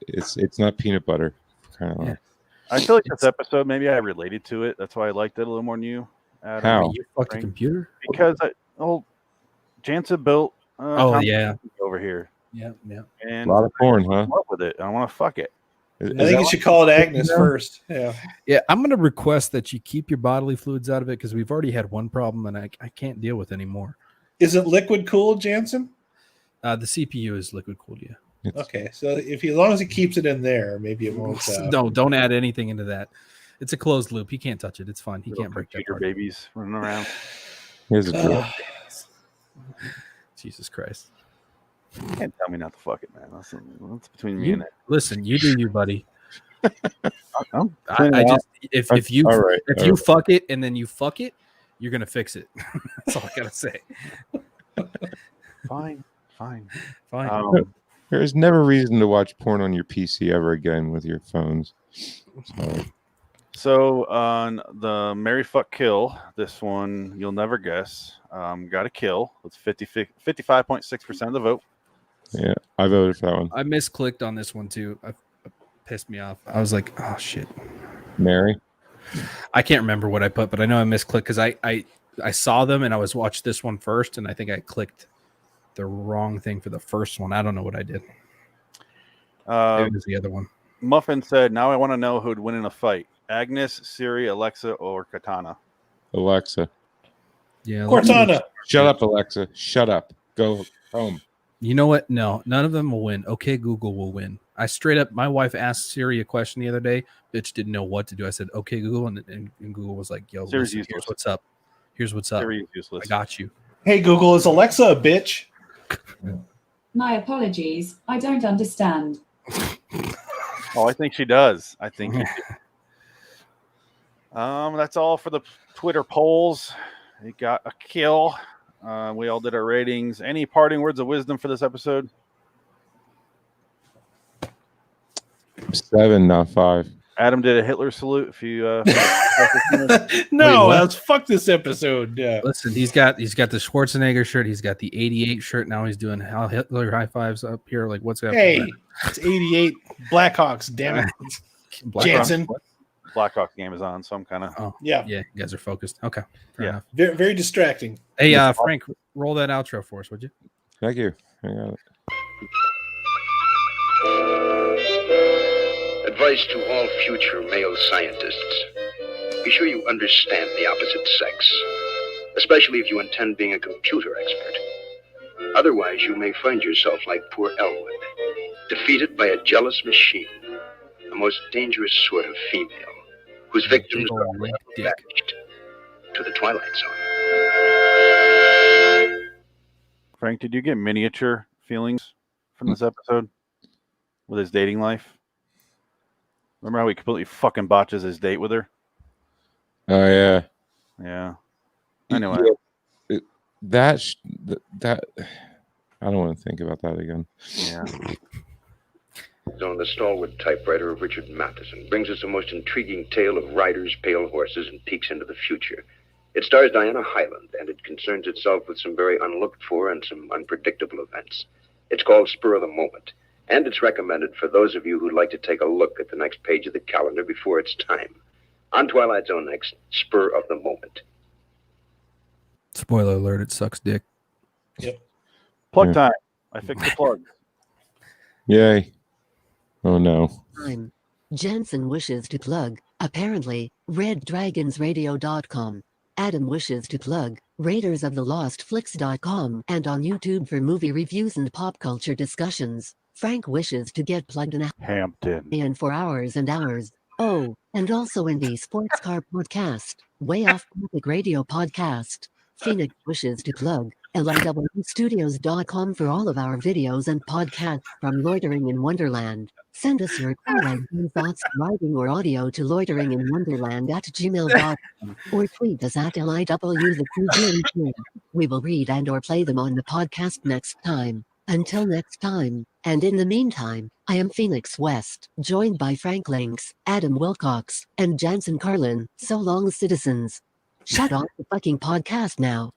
It's not peanut butter. Kind of Yeah. I feel like this episode, maybe I related to it. That's why I liked it a little more than you. Adam. How? You fucked the computer? Because Jansen built Oh, Tom yeah. over here, Yeah, yeah. and A lot of porn, huh? I'm in love with it. I want to fuck it. I think you should call it Agnes first. Yeah. Yeah, I'm going to request that you keep your bodily fluids out of it because we've already had one problem and I can't deal with any more. Is it liquid cooled, Jansen? The CPU is liquid cooled, yeah. Okay, so if as long as he keeps it in there, maybe it won't. No, don't add anything into that. It's a closed loop. He can't touch it. It's fine. He Little can't break that computer part. babies running around. Here's a deal. Jesus Christ. You can't tell me not to fuck it, man. That's between me and it. Listen, you do you, buddy. I'm I just if you All right, if all you right. fuck it and then you fuck it, you're gonna fix it. That's all I gotta say. fine. Fine. There's never reason to watch porn on your PC ever again with your phones. So on the Marry Fuck Kill, this one you'll never guess. Got a kill. It's 55.6% of the vote. Yeah, I voted for that one. I misclicked on this one too. It pissed me off. I was like, oh shit. Mary. I can't remember what I put, but I know I misclicked because I saw them and I was watched this one first, and I think I clicked the wrong thing for the first one. I don't know what I did. It was the other one. Muffin said, "Now I want to know who'd win in a fight: Agnes, Siri, Alexa, or Katana." Alexa. Yeah, Cortana. Shut up, Alexa. Shut up. Go home. You know what? No, none of them will win. Okay, Google will win. I straight up, my wife asked Siri a question the other day. Bitch didn't know what to do. I said, okay, Google. And Google was like, yo, Siri's listen, useless. here's what's up. Here's what's up. Siri's useless. I got you. Hey Google, is Alexa a bitch? My apologies. I don't understand. Oh, I think she does. I think. That's all for the Twitter polls. We got a kill. We all did our ratings. Any parting words of wisdom for this episode? 7, not 5. Adam did a Hitler salute. If you No, what? let's fuck this episode. Yeah. Listen, he's got the Schwarzenegger shirt. He's got the 88 shirt. Now he's doing Hal Hitler high fives up here. Like, what's happening? Hey, it's 88 Blackhawks. Damn it, Jansen. Blackhawk game is on, so I'm kind of. Oh, Yeah. You guys are focused. Okay. Fair enough. Very, very distracting. Hey, Frank, roll that outro for us, would you? Thank you. I got it. Advice to all future male scientists. Be sure you understand the opposite sex, especially if you intend being a computer expert. Otherwise, you may find yourself like poor Elwood, defeated by a jealous machine, the most dangerous sort of female, whose victims are banished to the Twilight Zone. Frank, did you get miniature feelings from this episode with his dating life? Remember how he completely fucking botches his date with her? Oh yeah. Yeah. Anyway, that I don't want to think about that again. Yeah. So the stalwart typewriter of Richard Matheson brings us a most intriguing tale of riders, pale horses, and peeks into the future. It stars Diana Hyland, and it concerns itself with some very unlooked for and some unpredictable events. It's called Spur of the Moment, and it's recommended for those of you who'd like to take a look at the next page of the calendar before it's time. On Twilight Zone next, Spur of the Moment. Spoiler alert, it sucks dick. Yep. Plug time. I fixed the plug. Yay. Oh no. Jensen wishes to plug, apparently, reddragonsradio.com. Adam wishes to plug, raidersofTheLostFlix.com, and on YouTube for movie reviews and pop culture discussions. Frank wishes to get plugged in Hampton. And for hours and hours. Oh, and also in the Sports Car Podcast, Way Off Topic Radio Podcast. Phoenix wishes to plug LIWstudios.com for all of our videos and podcasts from Loitering in Wonderland. Send us your Twilight Zone thoughts, writing or audio to loiteringinwonderland@gmail.com or tweet us at LIW. We will read and or play them on the podcast next time. Until next time, and in the meantime, I am Phoenix West, joined by Frank Links, Adam Wilcox, and Jansen Carlin. So long, citizens. Shut off the fucking podcast now.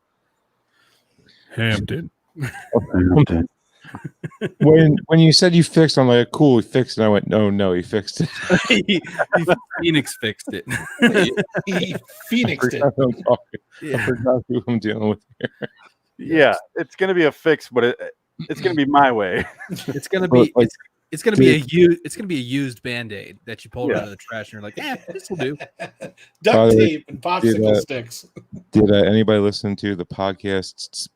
Hampton. When you said you fixed, I'm like, cool, he fixed it. I went, no, he fixed it. Phoenix fixed it. He Phoenixed it. I forgot who I'm dealing with here. Yeah, it's gonna be a fix, but it's gonna be my way. It's gonna be it's gonna be a used Band-Aid that you pulled out of the trash and you're like, this will do. Duct tape and popsicle sticks. Did anybody listen to the podcast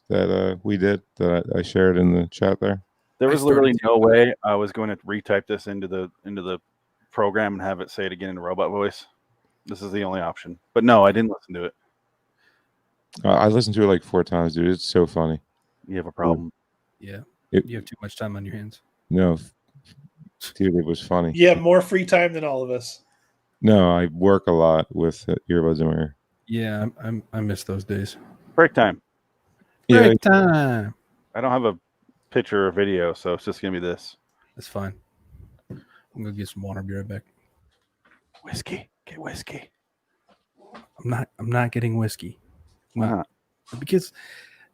that we did that I shared in the chat there? There was literally no way I was going to retype this into the program and have it say it again in robot voice. This is the only option. But no, I didn't listen to it. I listened to it like 4 times, dude. It's so funny. You have a problem. Yeah. You have too much time on your hands. No, dude, it was funny. You have more free time than all of us. No, I work a lot with earbuds in my ear. Yeah, I miss those days. Break time. Break time. I don't have a picture or video, so it's just gonna be this. That's fine. I'm gonna get some water. I'll be right back. Whiskey. Get whiskey. I'm not getting whiskey. Why not? Because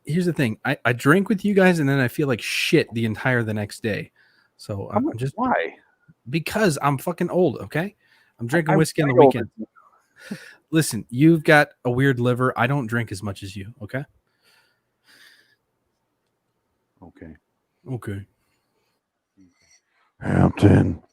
here's the thing. I drink with you guys and then I feel like shit the next day. So I'm just why? Because I'm fucking old, okay? I'm drinking whiskey on the weekend. Listen, you've got a weird liver. I don't drink as much as you, okay? Okay. Hampton.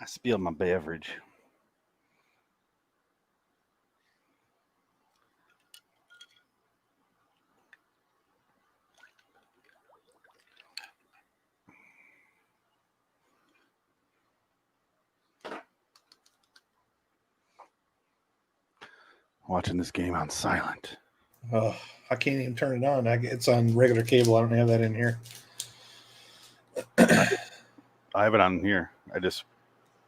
spilled my beverage. Watching this game on silent. Oh, I can't even turn it on. It's on regular cable. I don't have that in here. I have it on here.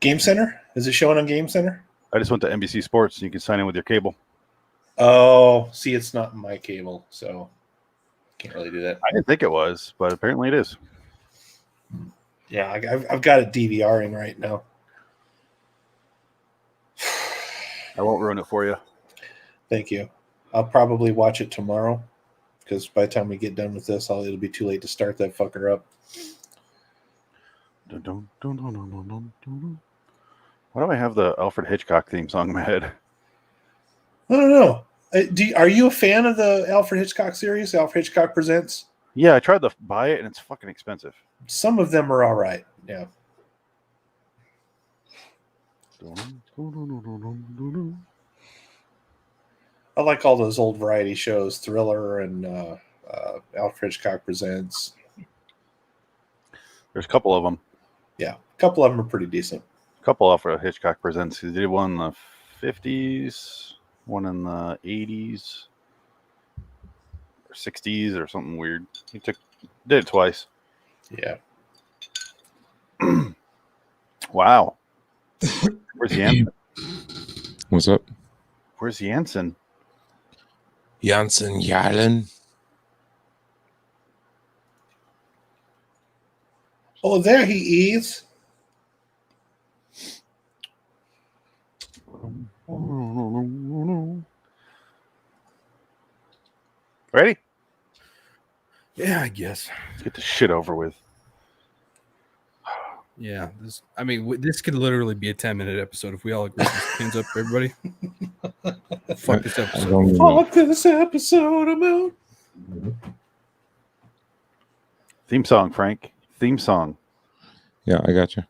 Game Center? Is it showing on Game Center? I just went to NBC Sports. You can sign in with your cable. Oh, see, it's not my cable, so can't really do that. I didn't think it was, but apparently it is. Yeah, I've got it DVRing right now. I won't ruin it for you. Thank you. I'll probably watch it tomorrow because by the time we get done with this, it'll be too late to start that fucker up. Why do I have the Alfred Hitchcock theme song in my head? I don't know. Are you a fan of the Alfred Hitchcock series? Alfred Hitchcock Presents? Yeah, I tried to buy it, and it's fucking expensive. Some of them are all right. Yeah. I like all those old variety shows, Thriller and Alfred Hitchcock Presents. There's a couple of them. Yeah, a couple of them are pretty decent. A couple Alfred Hitchcock Presents. He did one in the 50s, one in the 80s, or 60s, or something weird. He did it twice. Yeah. Wow. Where's Jansen? What's up? Where's Jansen? Jansen Yalen. Oh, there he is. Ready? Yeah, I guess. Let's get this shit over with. Yeah, this could literally be a 10-minute episode if we all agree. Hands up, everybody. Fuck this episode. Fuck this episode, I'm out. Theme song, Frank. Theme song. Yeah, I got you.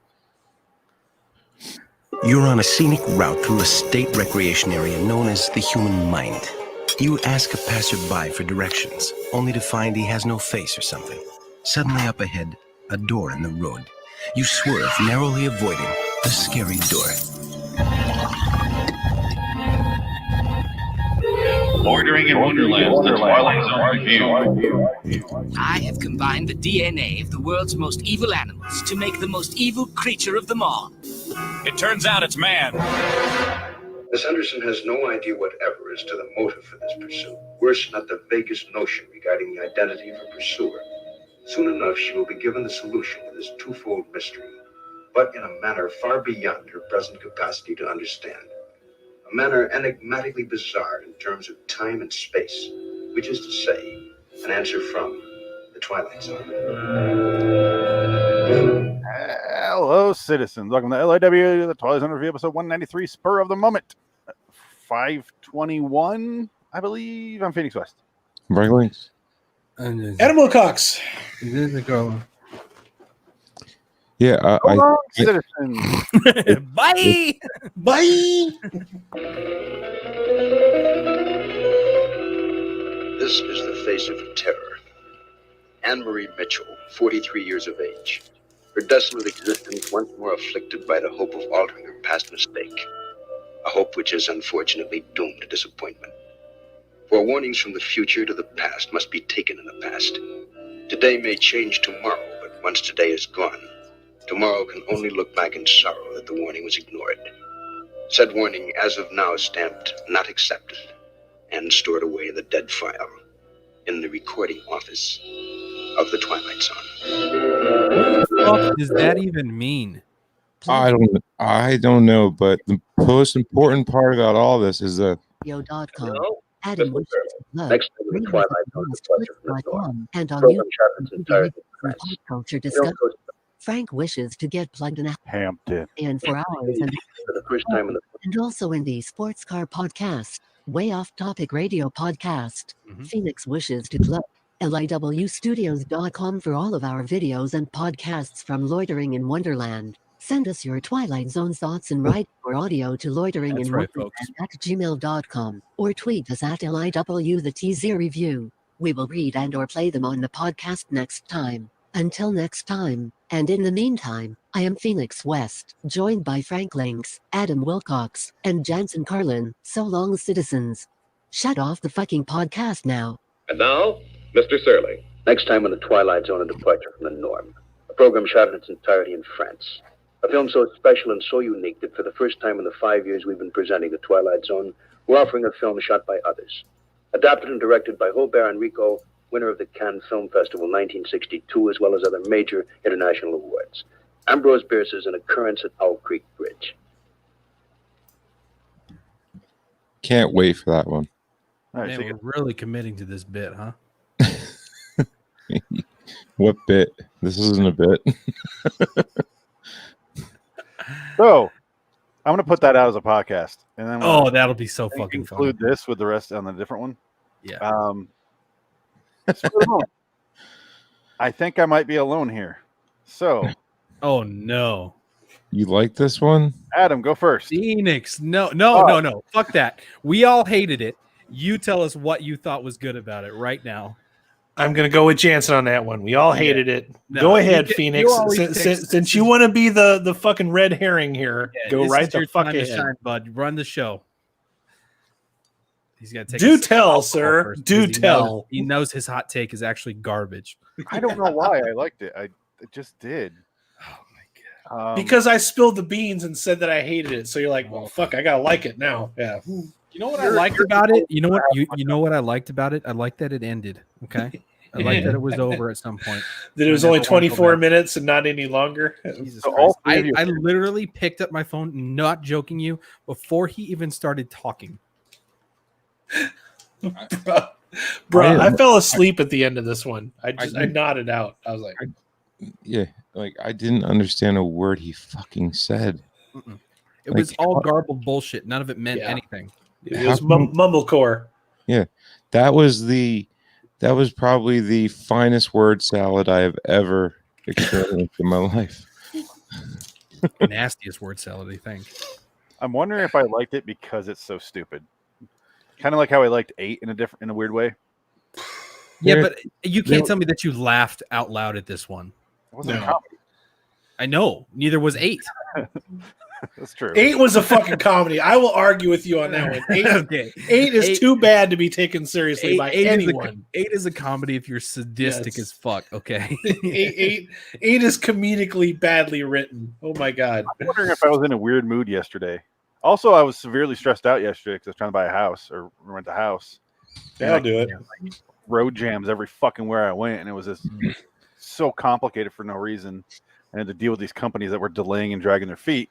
You're on a scenic route through a state recreation area known as the human mind. You ask a passerby for directions, only to find he has no face or something. Suddenly up ahead, a door in the road. You swerve, narrowly avoiding the scary door. Bordering in Wonderland, the Twilight Zone review. I have combined the DNA of the world's most evil animals to make the most evil creature of them all. It turns out it's man. Miss Henderson has no idea whatever as to the motive for this pursuit. Worse, not the vaguest notion regarding the identity of her pursuer. Soon enough, she will be given the solution to this twofold mystery, but in a manner far beyond her present capacity to understand. A manner enigmatically bizarre in terms of time and space, which is to say, an answer from the Twilight Zone. Hello, citizens. Welcome to LIW, the Twilight Zone review, episode 193, Spur of the Moment. 521, I believe. I'm Phoenix West. Bright Links. Animal Cox. Yeah, citizens. Bye. Bye. This is the face of terror. Anne-Marie Mitchell, 43 years of age. Her desolate existence once more afflicted by the hope of altering her past mistake. A hope which is unfortunately doomed to disappointment. For warnings from the future to the past must be taken in the past. Today may change tomorrow, but once today is gone, tomorrow can only look back in sorrow that the warning was ignored. Said warning, as of now, stamped not accepted and stored away in the dead file in the recording office of the Twilight Zone. What the fuck does that even mean? I don't know, but the most important part about all this is that Yo.com. Adding wishes to love. Next time the Twilight Zone is And on program YouTube, chapters entirely for pop culture discussion. Frank wishes to get plugged in Hampton. and for hours for the first time in the and also in the Sports Car Podcast, Way Off Topic Radio Podcast. Phoenix wishes to plug LIWstudios.com for all of our videos and podcasts from Loitering in Wonderland. Send us your Twilight Zone thoughts and write or audio to loitering That's in right, folks. at gmail.com or tweet us at LIW the TZ Review. We will read and or play them on the podcast next time. Until next time, and in the meantime, I am Phoenix West, joined by Frank Links, Adam Wilcox, and Jansen Carlin. So long, citizens. Shut off the fucking podcast now. And now, Mr. Surly. Next time on The Twilight Zone, a departure from the norm. A program shot in its entirety in France. A film so special and so unique that for the first time in the 5 years we've been presenting The Twilight Zone, we're offering a film shot by others. Adapted and directed by Robert Enrico, winner of the Cannes Film Festival 1962, as well as other major international awards. Ambrose Bierce's An Occurrence at Owl Creek Bridge. Can't wait for that one. All right, Man, so we're really committing to this bit, huh? What bit? This isn't a bit. So, I'm going to put that out as a podcast. And then That'll be so fucking fun. include this with the rest on the different one. Yeah. I think I might be alone here. So, Oh no. You like this one? Adam, go first. Phoenix. No. Fuck that. We all hated it. You tell us what you thought was good about it right now. I'm going to go with Jansen on that one. We all hated it. No, go ahead, you Phoenix. always Since you want to be the fucking red herring here, go this right is your the fuck time to ahead. shine, bud. Run the show. He's got to take Do a sip of tell, alcohol sir. first, Do because tell. He knows his hot take is actually garbage. I don't know why I liked it. I just did. Oh my god. Because I spilled the beans and said that I hated it. So you're like, well, fuck, I gotta like it now. Yeah. You know what I liked about it? You know what? You know what I liked about it? I liked that it ended. Okay. I liked that it was over at some point. That it was only 24 minutes and not any longer. Jesus So Christ. all three of you- I literally picked up my phone, not joking you, before he even started talking. Bro, I fell asleep at the end of this one. I nodded out. I was like, Yeah, like I didn't understand a word he fucking said. It was all garbled bullshit. None of it meant Yeah. anything. it was mumblecore. Yeah, that was probably the finest word salad I have ever experienced in my life. Nastiest word salad, I think. I'm wondering if I liked it because it's so stupid. Kind of like how I liked 8 in a weird way. Yeah, but you can't tell me that you laughed out loud at this one. It wasn't a comedy. I know. Neither was 8. That's true. 8 was a fucking comedy. I will argue with you on that one. 8, Okay. 8 is too bad to be taken seriously by anyone. 8 is a comedy if you're sadistic Yes. as fuck. Okay. 8 is comedically badly written. Oh my god. I'm wondering if I was in a weird mood yesterday. Also, I was severely stressed out yesterday because I was trying to buy a house or rent a house. That'll do it. Road jams every fucking where I went, and it was just so complicated for no reason. I had to deal with these companies that were delaying and dragging their feet.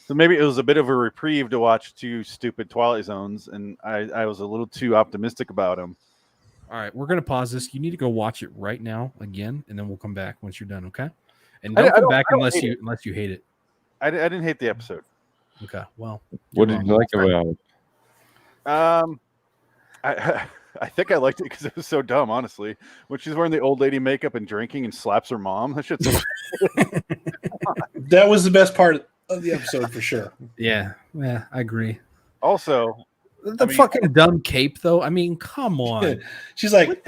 So maybe it was a bit of a reprieve to watch 2 stupid Twilight Zones, and I was a little too optimistic about them. All right, we're gonna pause this. You need to go watch it right now again, and then we'll come back once you're done. Okay? And don't come back unless you hate it. I didn't hate the episode. Okay. Well, What did you like about it? I think I liked it because it was so dumb, honestly. When she's wearing the old lady makeup and drinking and slaps her mom, that shit's That was the best part of the episode for sure. Yeah, I agree. Also, The fucking dumb cape, though. I mean, come on. She's like,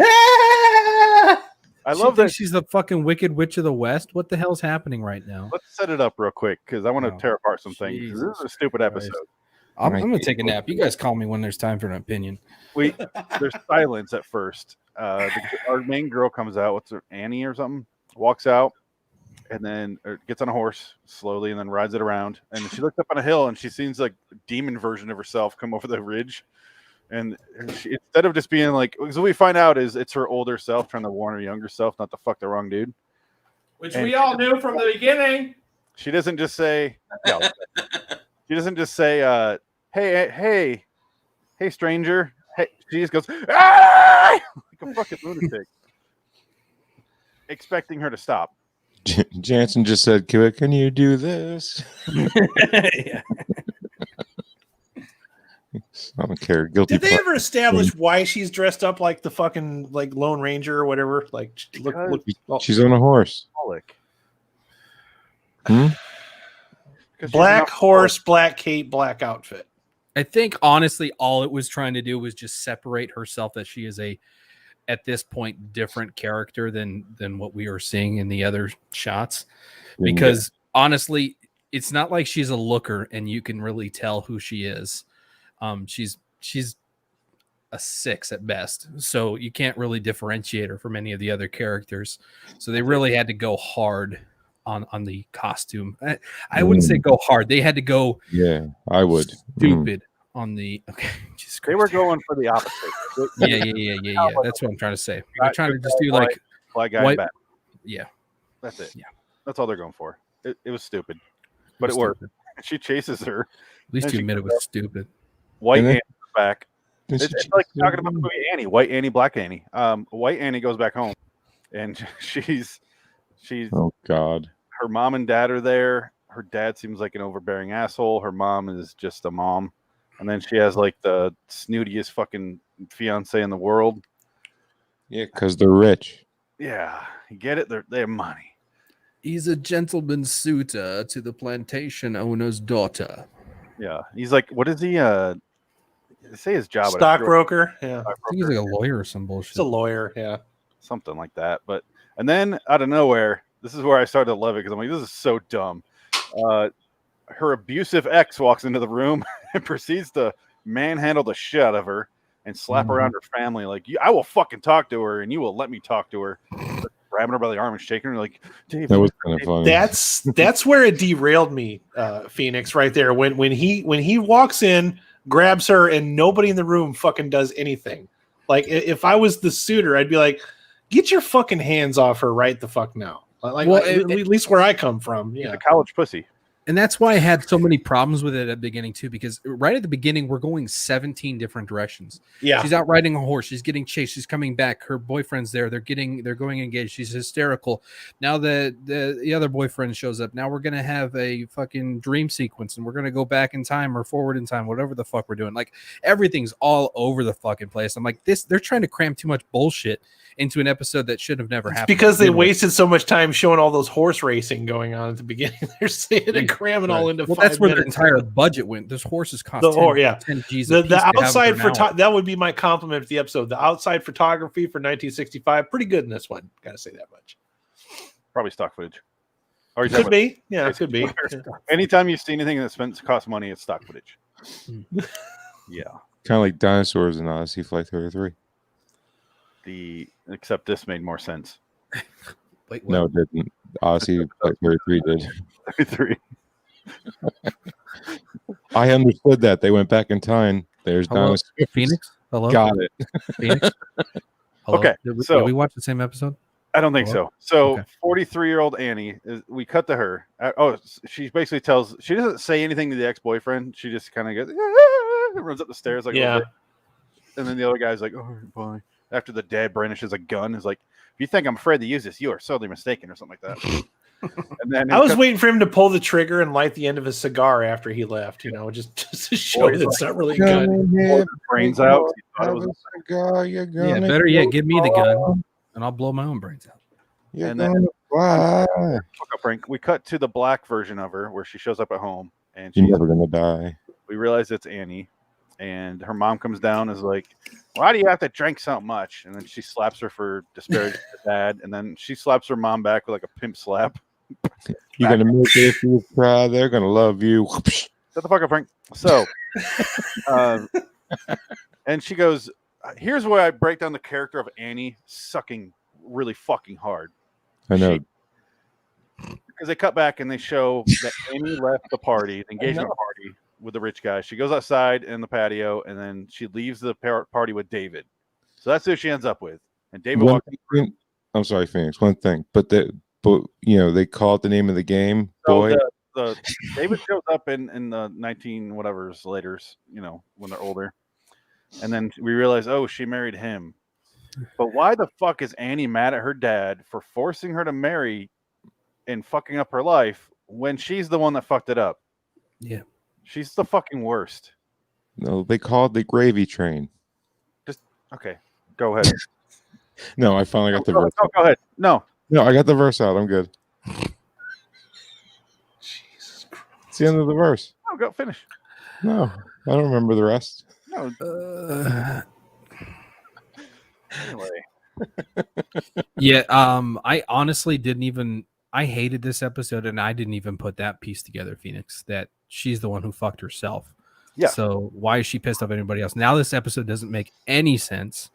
I love that she's the fucking Wicked Witch of the West. What the hell's happening right now? Let's set it up real quick because I want to tear apart some things. This is a stupid episode. I'm gonna take a nap. You guys call me when there's time for an opinion. There's silence at first. Our main girl comes out. What's her, Annie or something? Walks out and then gets on a horse slowly and then rides it around. And she looks up on a hill and she sees like a demon version of herself come over the ridge. And she, instead of just being like, so we find out is it's her older self trying to warn her younger self not to fuck the wrong dude. which we all knew from the beginning. She doesn't just say, no. She doesn't just say, hey, stranger. Hey, she just goes, ah! Like a fucking lunatic, expecting her to stop. Jansen just said, "Can you do this?" Yeah. I don't care. Guilty. Did they ever establish why she's dressed up like the fucking like Lone Ranger or whatever? Like, look She's on a horse. Alcoholic. Hmm? Black horse, black cape, black outfit. I think honestly, all it was trying to do was just separate herself, that she is at this point, different character than what we were seeing in the other shots. Because honestly, it's not like she's a looker and you can really tell who she is. She's a 6 at best, so you can't really differentiate her from any of the other characters. So they really had to go hard on the costume. I wouldn't say go hard. They had to go. Yeah, I would. Stupid on the. Okay, they were going for the opposite. Yeah. That's what I'm trying to say. They're trying to just do like black guy in back. Yeah, that's it. Yeah, that's all they're going for. It was stupid, but it worked. She chases her. At least you admit it was stupid. White Annie back. It's like talking about the movie Annie, White Annie, Black Annie. White Annie goes back home, and she's oh god. Her mom and dad are there. Her dad seems like an overbearing asshole. Her mom is just a mom, and then she has like the snootiest fucking fiance in the world. Yeah, because they're rich. Yeah, you get it. They have money. He's a gentleman suitor to the plantation owner's daughter. Yeah, he's like, what is he? Say his job. Stockbroker. Yeah, I think he's like a lawyer or some bullshit. He's a lawyer. Yeah, something like that. But and then out of nowhere, this is where I started to love it because I'm like, this is so dumb. Her abusive ex walks into the room and proceeds to manhandle the shit out of her and slap around her family. Like, I will fucking talk to her, and you will let me talk to her. Grabbing her by the arm and shaking her like, Dave, that was kind of funny. That's where it derailed me, Phoenix, right there. When he walks in, grabs her, and nobody in the room fucking does anything. Like, if I was the suitor, I'd be like, get your fucking hands off her right the fuck now. Like, well, at least where I come from, yeah, a college pussy. And that's why I had so many problems with it at the beginning too, because right at the beginning we're going 17 different directions. Yeah, she's out riding a horse, she's getting chased, she's coming back, her boyfriend's there, they're going engaged, she's hysterical. Now the other boyfriend shows up. Now we're gonna have a fucking dream sequence, and we're gonna go back in time or forward in time, whatever the fuck we're doing. Like, everything's all over the fucking place. I'm like, they're trying to cram too much bullshit into an episode that should have never happened. Because they wasted so much time showing all those horse racing going on at the beginning. They're saying to cram it all into 5 that's where minutes. the entire budget went. Those horses cost 10 G's the outside that would be my compliment to the episode. The outside photography for 1965, pretty good in this one. Gotta say that much. Probably stock footage. Or could be. Yeah, it could be. Anytime you see anything that costs money, it's stock footage. Yeah. Kind of like dinosaurs in Odyssey Flight 33. Except this made more sense. Wait, no, it didn't. Odyssey Flight 33 did. 33. I understood that. They went back in time. There's dinosaurs. Phoenix? Hello? Got it. Phoenix? Hello? Okay. Did So we watch the same episode? I don't think so. So 43-year-old Annie, we cut to her. She basically she doesn't say anything to the ex-boyfriend. She just kind of goes, runs up the stairs like, yeah. And then the other guy's like, oh, bye. After the dad brandishes a gun, is like, if you think I'm afraid to use this, you are sorely mistaken, or something like that. And then I was waiting for him to pull the trigger and light the end of his cigar after he left, just to show that it's not really good. Brains out. Yeah, better yet, give me the gun and I'll blow my own brains out. And then Frank, we cut to the black version of her where she shows up at home and she's never gonna die. We realize it's Annie, and her mom comes down and is like, why do you have to drink so much? And then she slaps her for disparaging her dad, and then she slaps her mom back with like a pimp slap. You're gonna make their feel proud. They're gonna love you. Shut the fuck up, Frank. So, and she goes, here's where I break down the character of Annie sucking really fucking hard. I know. Because they cut back and they show that Annie left the party, the engagement party with the rich guy. She goes outside in the patio, and then she leaves the party with David. So that's who she ends up with. And David walks in. I'm sorry, Phoenix. One thing, but they call it the name of the game. Boy, the David shows up in the 19 whatever's laters, when they're older, and then we realize, oh, she married him. But why the fuck is Annie mad at her dad for forcing her to marry and fucking up her life when she's the one that fucked it up? Yeah. She's the fucking worst. No, they call it the gravy train. Okay, go ahead. No, I finally got the verse. Go ahead. No, I got the verse out. I'm good. Jesus Christ. It's the end of the verse. Oh, go finish. No, I don't remember the rest. No. Anyway. Yeah, I honestly didn't even. I hated this episode, and I didn't even put that piece together, Phoenix, that she's the one who fucked herself. Yeah. So why is she pissed off at anybody else? Now this episode doesn't make any sense.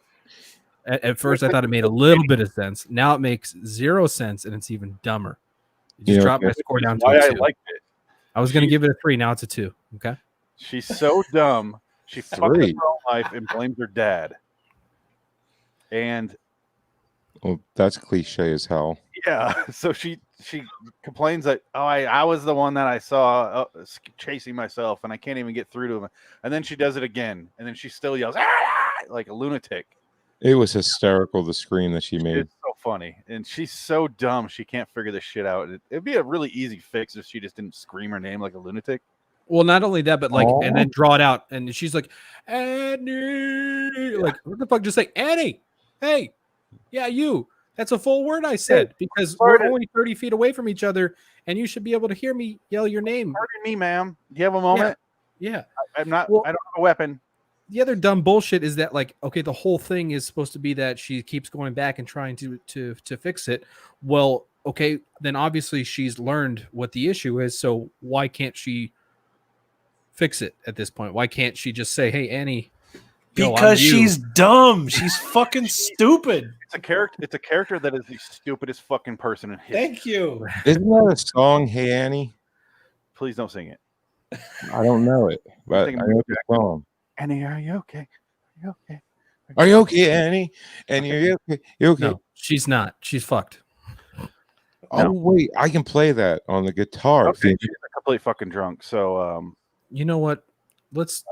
At first, I thought it made a little bit of sense. Now it makes 0 sense, and it's even dumber. It just dropped my score down to why a 2. I liked it. I was going to give it a 3. Now it's a 2. Okay. She's so dumb. She fucked up her own life and blames her dad. And well, that's cliche as hell. yeah, so she complains that I was the one that I saw chasing myself, and I can't even get through to him. And then she does it again, and then she still yells like a lunatic. It was hysterical, the scream that she made. It's so funny, and she's so dumb she can't figure this shit out. It'd be a really easy fix if she just didn't scream her name like a lunatic. Well, not only that, but like, and then draw it out, and she's like, Annie, like, what the fuck? Just like, Annie, hey, yeah, you. That's a full word I said, because we're only 30 feet away from each other, and you should be able to hear me yell your name. Pardon me, ma'am. Do you have a moment? Yeah. I'm not. Well, I don't have a weapon. The other dumb bullshit is that, like, okay, the whole thing is supposed to be that she keeps going back and trying to fix it. Well, okay, then obviously she's learned what the issue is, so why can't she fix it at this point? Why can't she just say, "Hey, Annie"? Because she's dumb. She's fucking stupid. It's a character that is the stupidest fucking person in history. Thank you. Isn't that a song, Hey Annie? Please don't sing it. I don't know it, but I know the song. Annie, are you okay? Are you okay? Are you okay, Annie? Annie, are you okay? You okay? No, she's not. She's fucked. Oh wait, I can play that on the guitar. Okay, she's a complete fucking drunk. So you know what? Let's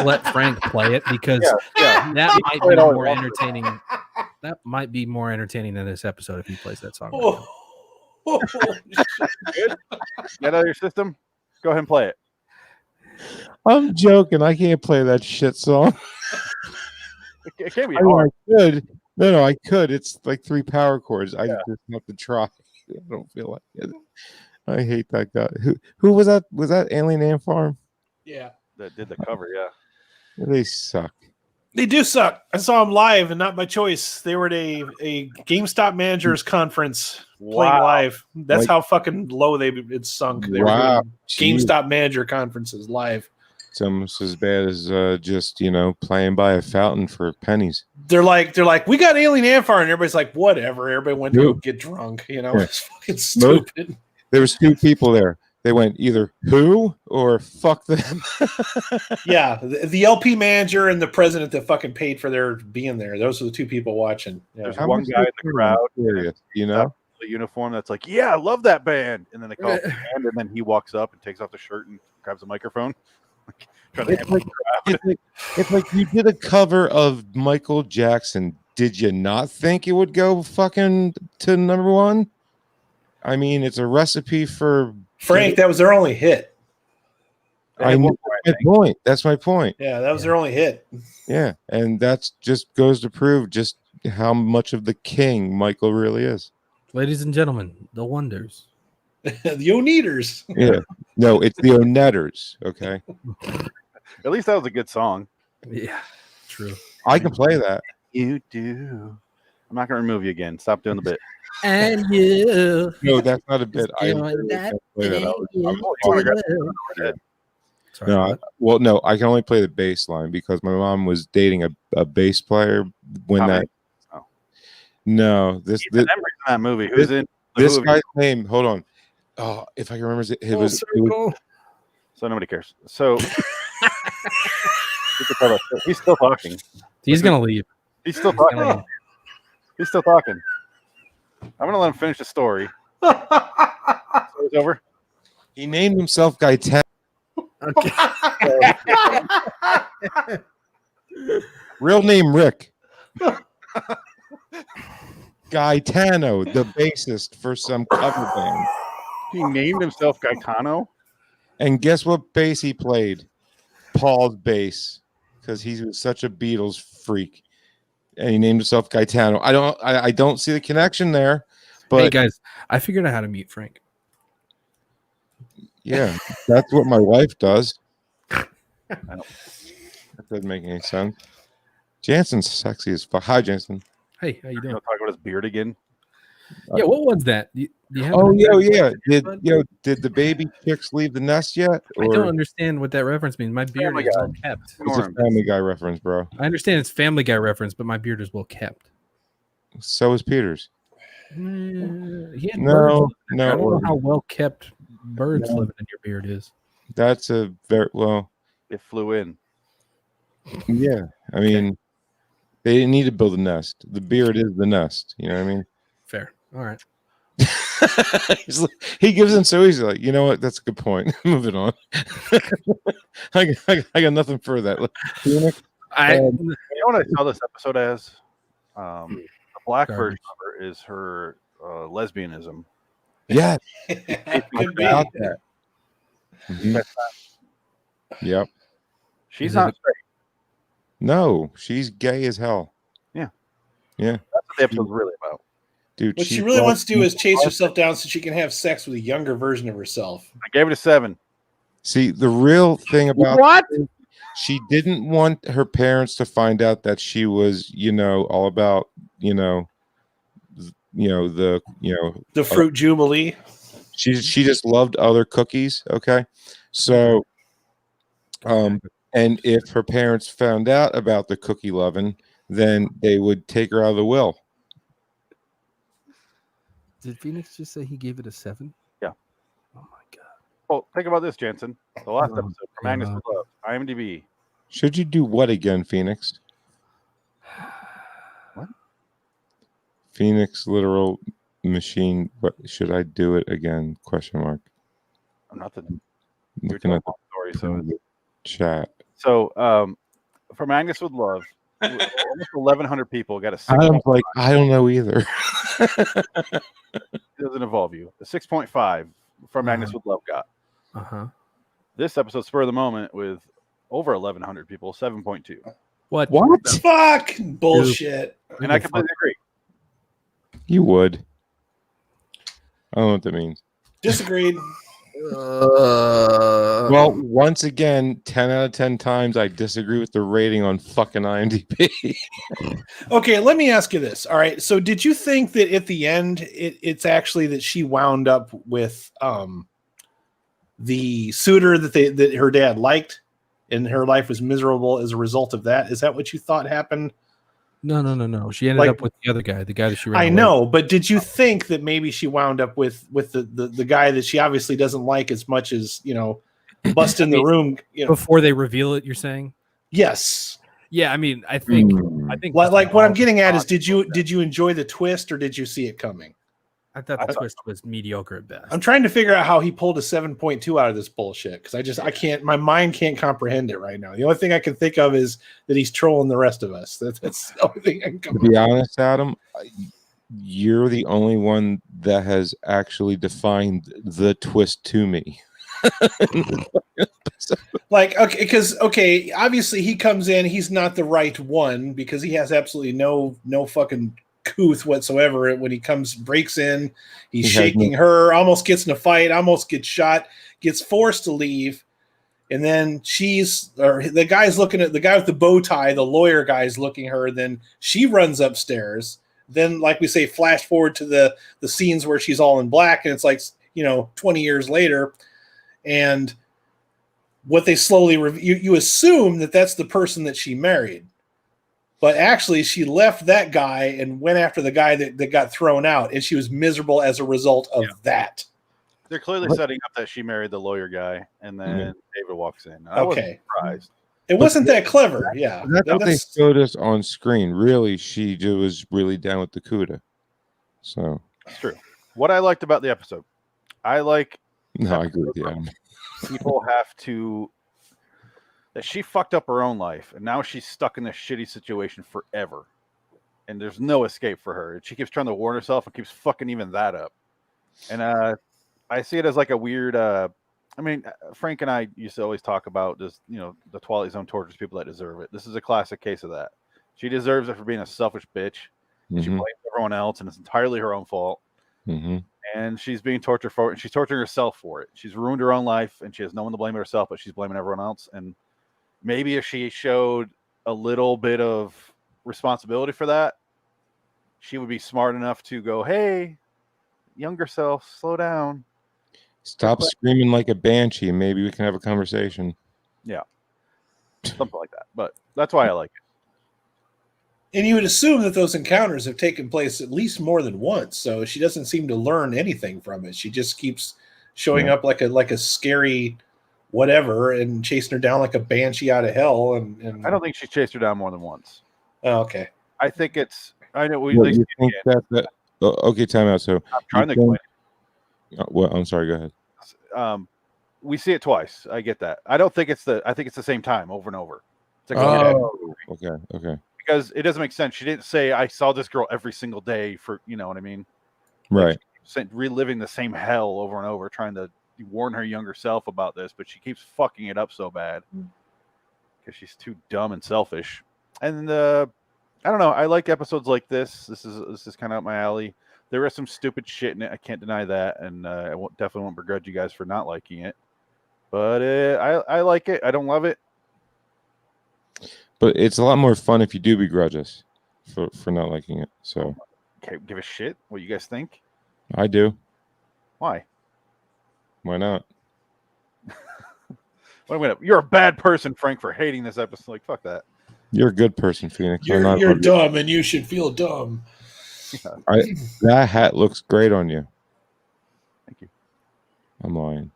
let Frank play it, because yeah. that might be more entertaining. That might be more entertaining than this episode if he plays that song. Good? Get out of your system. Go ahead and play it. I'm joking. I can't play that shit song. It can't be I mean, hard. I could. No, I could. It's like 3 power chords. I just have to try. I don't feel like it. I hate that guy. Who was that? Was that Alien Ant Farm? Yeah. That did the cover, yeah. They suck. They do suck. I saw them live, and not by choice. They were at a GameStop managers conference playing live. That's how fucking low it's sunk. They were doing GameStop manager conferences live. It's almost as bad as just playing by a fountain for pennies. They're like, we got Alien Ant Farm, and everybody's like, whatever. Everybody went to go get drunk. It's fucking stupid. There was 2 people there. They went either who or fuck them. Yeah, the LP manager and the president that fucking paid for their being there. Those are the 2 people watching. Yeah. There's one guy in the crowd, the uniform that's like, yeah, I love that band. And then they call it the band, and then he walks up and takes off the shirt and grabs a microphone. It's like you did a cover of Michael Jackson. Did you not think it would go fucking to number 1? I mean, it's a recipe for Frank. That was their only hit. That's my point. Yeah, that was their only hit. Yeah, and that's just goes to prove just how much of the king Michael really is. Ladies and gentlemen, the Wonders. The Oneaters. Yeah. No, it's the Onetters, okay? At least that was a good song. Yeah, true. I can play that. You do. I'm not going to remove you again. Stop doing the bit. And you. No, that's not a bit. I can only play the bass line because my mom was dating a bass player when this that movie. Who's in this guy's name? Hold on. Oh, if I can remember it was so nobody cares. So he's still talking. He's gonna leave. He's still talking. He's still talking. I'm gonna let him finish the story. So it's over. He named himself Gaetano. Okay. Real name Rick. Gaetano, the bassist for some cover band. He named himself Gaetano. And guess what bass he played? Paul's bass, because he was such a Beatles freak. And he named himself Gaetano. I don't see the connection there. But hey guys, I figured out how to mute Frank. Yeah, that's what my wife does. That doesn't make any sense. Jansen's sexy as fuck. Hi, Jansen. Hey, how you doing? Talk about his beard again. Yeah, what was that? Do you have Oh, an- yeah. Did the baby chicks leave the nest yet? I don't understand what that reference means. My beard Family is Guy. well kept. It's a Family Guy reference, bro. I understand it's Family Guy reference, but my beard is well kept. So is Peter's. He had No, birds. I don't know no. how well kept birds living in your beard is. That's a very well. It flew in. Yeah, I mean, they didn't need to build a nest. The beard is the nest. You know what I mean? Fair. All right. He gives in so easy. Like, you know what? That's a good point. Moving on. I got nothing for that. Phoenix, you know what I saw this episode as? The black version of her is her lesbianism. Yeah. Could be. About that. Mhm. Yep. She's not straight. No, she's gay as hell. Yeah. Yeah. That's what the episode's really about. Dude, What she really wants to do is chase herself down so she can have sex with a younger version of herself. I gave it a 7. See, the real thing about What? She didn't want her parents to find out that she was, all about, the fruit jubilee. She just loved other cookies. Okay, so, and if her parents found out about the cookie loving, then they would take her out of the will. Did Phoenix just say he gave it a 7? Yeah. Oh my god. Well, think about this, Jansen. The last episode from God. Agnes with Love, IMDb. Should you do what again, Phoenix? What? Phoenix literal machine. What should I do it again? Question mark. Nothing. Looking at the story, so chat. So, from Agnes with Love, almost 1,100 people got a 6. I'm like, I don't know either. It doesn't involve you. A 6.5 from Agnes with Love got. This episode, Spur of the Moment, with over 1,100 people, 7.2. What? Fuck bullshit. And I completely agree. You would. I don't know what that means. Disagreed. Well, once again, 10 out of 10 times I disagree with the rating on fucking IMDb. Okay, let me ask you this. All right, so did you think that at the end it's actually that she wound up with the suitor that her dad liked, and her life was miserable as a result of that? Is that what you thought happened? No. She ended up with the other guy, the guy that she ran I away know, but did you think that maybe she wound up with the guy that she obviously doesn't like as much as, bust in the room before they reveal it, you're saying? Yes. Yeah, I mean, I think like what I'm getting at is did you enjoy the twist, or did you see it coming? I thought the twist was mediocre at best. I'm trying to figure out how he pulled a 7.2 out of this bullshit, because I can't, my mind can't comprehend it right now. The only thing I can think of is that he's trolling the rest of us. That's the only thing I can come To be honest, Adam, you're the only one that has actually defined the twist to me. Like, okay, obviously he comes in, he's not the right one because he has absolutely no fucking couth whatsoever. When he breaks in, he's shaking her, almost gets in a fight, almost gets shot, gets forced to leave, and then the guy's looking at the guy with the bow tie, the lawyer guy's looking at her, then she runs upstairs. Then, like we say, flash forward to the scenes where she's all in black, and it's like 20 years later, and what they slowly you assume that that's the person that she married. But actually, she left that guy and went after the guy that got thrown out, and she was miserable as a result of that. They're clearly setting up that she married the lawyer guy, and then David walks in. I wasn't surprised. It wasn't that clever, yeah. That's what they showed us on screen. Really, she was really down with the CUDA. So it's true. What I liked about the episode, I agree with you. Adam. People have to. That she fucked up her own life, and now she's stuck in this shitty situation forever, and there's no escape for her. And she keeps trying to warn herself and keeps fucking even that up. And I see it as like a weird. Frank and I used to always talk about this. The Twilight Zone tortures people that deserve it. This is a classic case of that. She deserves it for being a selfish bitch. Mm-hmm. She blames everyone else, and it's entirely her own fault. Mm-hmm. and she's being tortured for it, and she's torturing herself for it. She's ruined her own life, and she has no one to blame but herself, but she's blaming everyone else. And maybe if she showed a little bit of responsibility for that, she would be smart enough to go, hey, younger self, slow down. Stop screaming like a banshee, and maybe we can have a conversation. Yeah. Something like that. But that's why I like it. And you would assume that those encounters have taken place at least more than once. So she doesn't seem to learn anything from it. She just keeps showing up like a scary whatever and chasing her down like a banshee out of hell. And I don't think she chased her down more than once. Oh, okay. I think it's. I know What, you think that okay, time out. So I'm trying to explain. Well, I'm sorry. Go ahead. We see it twice. I get that. I don't think it's the. I think it's the same time over and over. It's like, okay. Because it doesn't make sense. She didn't say, "I saw this girl every single day for," you know what I mean? Right. Like, reliving the same hell over and over, trying to warn her younger self about this, but she keeps fucking it up so bad because she's too dumb and selfish. And I don't know. I like episodes like this. This is kind of up my alley. There is some stupid shit in it. I can't deny that, and I definitely won't begrudge you guys for not liking it. But I like it. I don't love it. But it's a lot more fun if you do begrudge us for not liking it. So, okay, give a shit what you guys think. I do. Why? Why not? You're a bad person, Frank, for hating this episode. Like, fuck that. You're a good person, Phoenix. You're dumb, and you should feel dumb. That hat looks great on you. Thank you. I'm lying.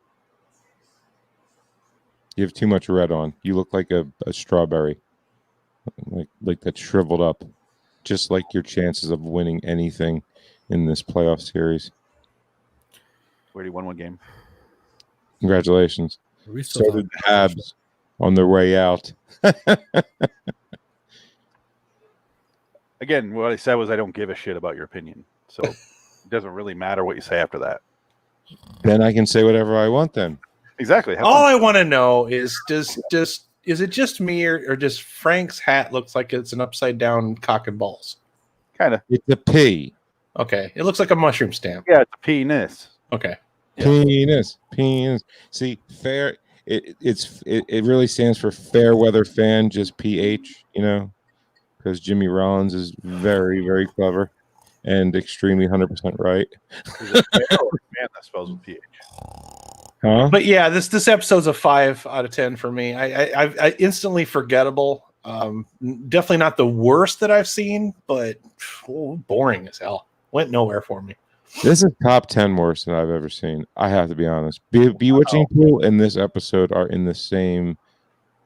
You have too much red on. You look like a strawberry, like that shriveled up, just like your chances of winning anything in this playoff series. We already won one game. Congratulations. So did the Habs on their way out. Again, what I said was I don't give a shit about your opinion. So it doesn't really matter what you say after that. Then I can say whatever I want then. Exactly. All I want to know is is it just me or just Frank's hat looks like it's an upside down cock and balls? Kind of. It's a P. Okay. It looks like a mushroom stamp. Yeah, it's a penis. Okay. Penis. See, fair. It really stands for fair weather fan, just PH, because Jimmy Rollins is very, very clever and extremely 100% right. Is it fair or man that spells with PH? Huh? But yeah, this episode's a 5 out of 10 for me. I instantly forgettable. Definitely not the worst that I've seen, but boring as hell. Went nowhere for me. This is top 10 worst than I've ever seen. I have to be honest. Bewitching Pool and this episode are in the same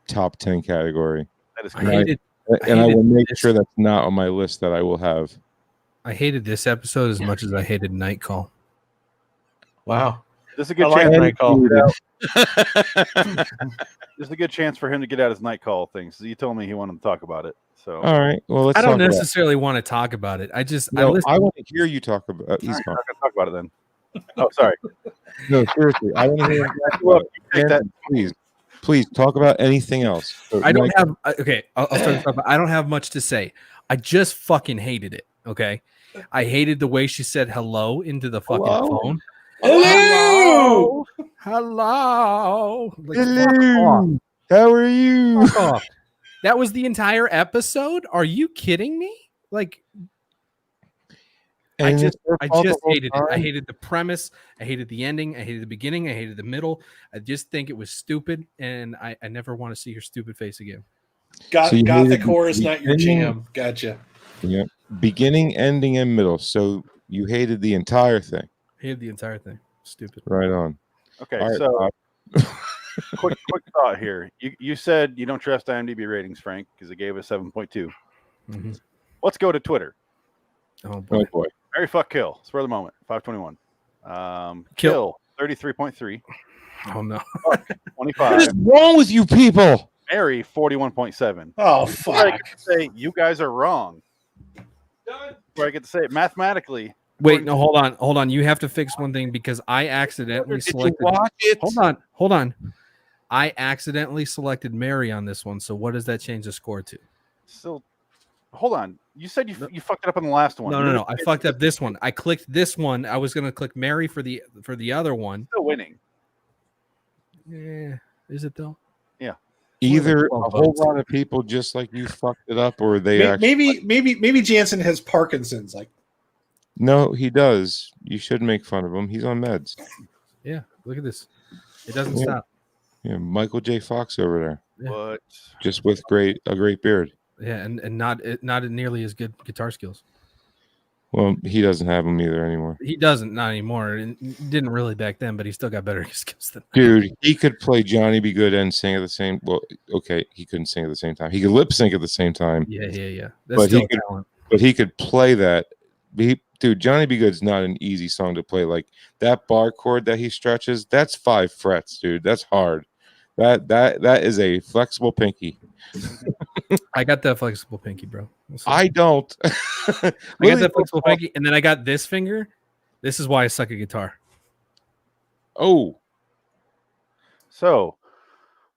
top 10 category. That is correct. And I will make sure that's not on my list that I will have. I hated this episode as much as I hated Night Call. Wow. This is a good chance. Night Call. There's a good chance for him to get out his Night Call thing. So he told me he wanted to talk about it. So all right. Well, let's. I don't necessarily want to talk about it. I want to hear you talk about. He's not going to talk about it then. Oh, sorry. No, seriously. I want to hear you talk about it. Please talk about anything else. So I don't have. Okay, I'll start this off. I don't have much to say. I just fucking hated it. Okay, I hated the way she said hello into the fucking phone. Hello. Hello. Like, hello. How are you? That was the entire episode? Are you kidding me? Like, I just hated it. I hated the premise. I hated the ending. I hated the beginning. I hated the middle. I just think it was stupid, and I never want to see her stupid face again. Gothic horror is not your jam. Gotcha. Yeah. Beginning, ending, and middle. So you hated the entire thing. Hated the entire thing. Stupid. Right on. Okay, right, so quick thought here. You said you don't trust IMDb ratings, Frank, because it gave us 7.2. Mm-hmm. Let's go to Twitter. Oh boy. Mary fuck kill. Spur of the moment. 521. Kill 33.3. Oh no. 25. What is wrong with you people? Mary 41.7. Oh fuck. I get to say you guys are wrong. Where I get to say it mathematically. Wait, no, hold on. You have to fix one thing because I accidentally selected. Did you watch it? Hold on. I accidentally selected Mary on this one. So what does that change the score to? Still hold on. You said you fucked it up on the last one. No. I fucked up this one. I clicked this one. I was gonna click Mary for the other one. Still winning. Yeah, is it though? Yeah. Either a whole lot of people just like you fucked it up, or they maybe Jansen has Parkinson's. Like, no, he does. You should make fun of him. He's on meds. Yeah, look at this. It doesn't stop. Yeah, Michael J. Fox over there. Yeah. But just with a great beard. Yeah, and not nearly as good guitar skills. Well, he doesn't have them either anymore. He doesn't, not anymore. And didn't really back then, but he still got better skills than dude. He could play Johnny Be Good and sing at the same. Well, okay, he couldn't sing at the same time. He could lip sync at the same time. Yeah. That's still talent. But he could play that. Dude, Johnny Be Good's not an easy song to play. Like that bar chord that he stretches, that's 5 frets, dude. That's hard. That is a flexible pinky. I got that flexible pinky, bro. I don't. I got that flexible pinky, and then I got this finger. This is why I suck at guitar. Oh. So,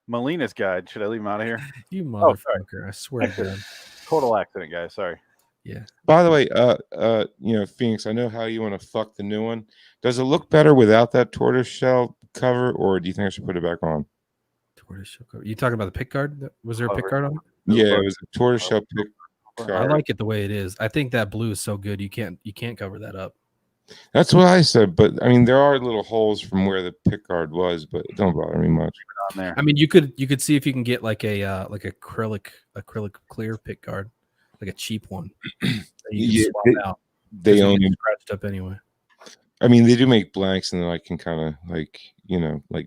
Melina's guide. Should I leave him out of here? You motherfucker. I swear to God. Total accident, guys. Sorry. Yeah. By the way, Phoenix, I know how you want to fuck the new one. Does it look better without that tortoiseshell cover, or do you think I should put it back on? Tortoiseshell cover. You talking about the pick guard? Was there a pick guard on it? Yeah, it was a tortoiseshell pick guard. I like it the way it is. I think that blue is so good. You can't cover that up. That's what I said, but I mean there are little holes from where the pick guard was, but it don't bother me much. On there. I mean, you could see if you can get like a acrylic clear pick guard, like a cheap one. That you can swap out. They only scratched up anyway. I mean, they do make blanks, and then I can kind of like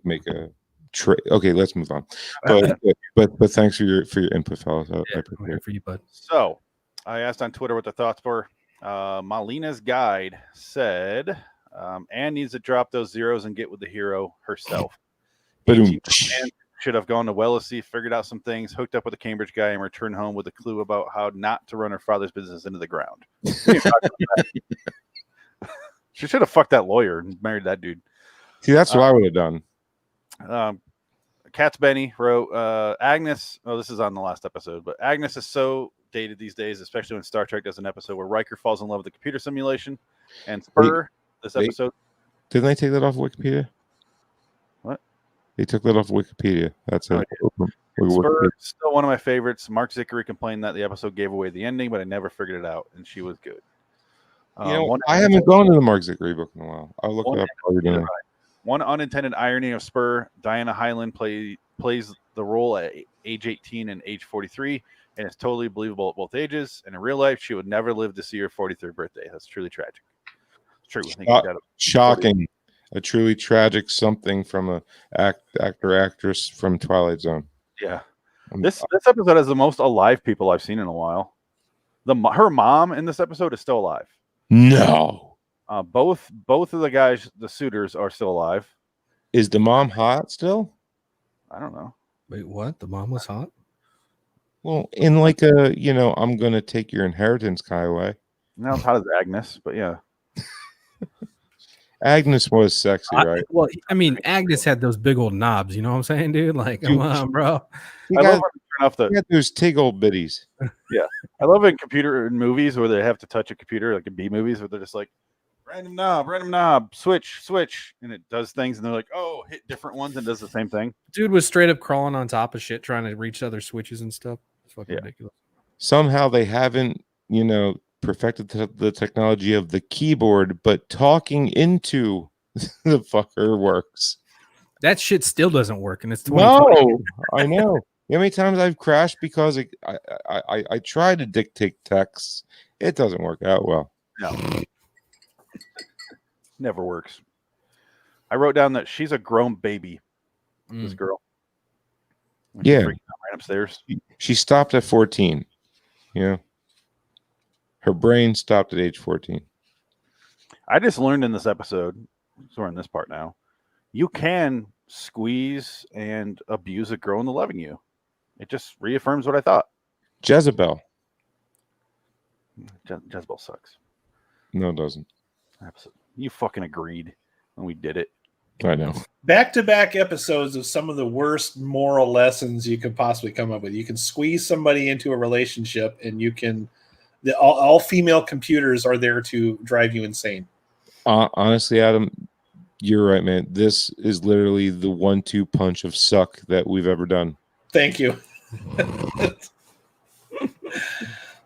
make a tray. Okay, let's move on. But thanks for your input, fellas. I appreciate it. For you, bud. So, I asked on Twitter what the thoughts were. Malina's guide said Anne needs to drop those zeros and get with the hero herself. Anne should have gone to Wellesley, figured out some things, hooked up with a Cambridge guy, and returned home with a clue about how not to run her father's business into the ground. She should have fucked that lawyer and married that dude. See, that's what I would have done. Katz Benny wrote, Agnes, this is on the last episode, but Agnes is so dated these days, especially when Star Trek does an episode where Riker falls in love with the computer simulation. And Spur, this episode. Didn't they take that off Wikipedia? What? They took that off Wikipedia. That's it. Spur is still one of my favorites. Mark Zickery complained that the episode gave away the ending, but I never figured it out, and she was good. I haven't gone to the Mark Zickery book in a while. I'll look it up while you're doing it. One unintended irony of Spur, Diana Hyland plays the role at age 18 and age 43, and it's totally believable at both ages. And in real life, she would never live to see her 43rd birthday. That's truly tragic. It's true. I think shocking. A truly tragic something from a actress from Twilight Zone. Yeah. This episode has the most alive people I've seen in a while. Her mom in this episode is still alive. No. Both of the guys, the suitors, are still alive. Is the mom hot still? I don't know. Wait, what? The mom was hot? Well, in like a, I'm going to take your inheritance kind of way. Not as hot as Agnes, but yeah. Agnes was sexy, right? Well, I mean, Agnes had those big old knobs. You know what I'm saying, dude? Like, come on, bro. I love those tig old biddies. Yeah. I love in computer in movies where they have to touch a computer, like in B movies, where they're just like, random knob, switch, and it does things, and they're like, oh, hit different ones and does the same thing. Dude was straight up crawling on top of shit, trying to reach other switches and stuff. It's fucking ridiculous. Somehow they haven't, perfected the technology of the keyboard, but talking into the fucker works. That shit still doesn't work, and it's 2020. No, I know. You know how many times I've crashed because I try to dictate texts. It doesn't work out well. No. Never works. I wrote down that she's a grown baby. This girl. Yeah. Right upstairs. She stopped at 14. Her brain stopped at age 14. I just learned in this episode, so we're in this part now, you can squeeze and abuse a girl into loving you. It just reaffirms what I thought. Jezebel. Jezebel sucks. No, it doesn't. Absolutely. You fucking agreed when we did it. I know. Back-to-back episodes of some of the worst moral lessons you could possibly come up with. You can squeeze somebody into a relationship, and you can All female computers are there to drive you insane. Honestly, Adam, you're right, man. This is literally the 1-2 punch of suck that we've ever done. Thank you.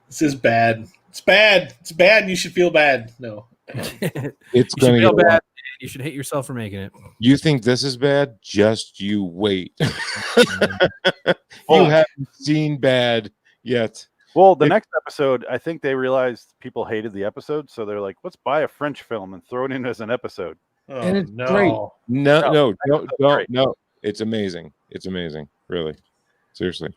This is bad. It's bad. It's bad, and you should feel bad. No. It's You going should to feel get bad. You should hate yourself for making it. You think this is bad? Just you wait. You haven't seen bad yet. Well, the next episode, I think they realized people hated the episode, so they're like, let's buy a French film and throw it in as an episode. Oh, And it's no. great. No, great. no. It's amazing. It's amazing. Really. Seriously.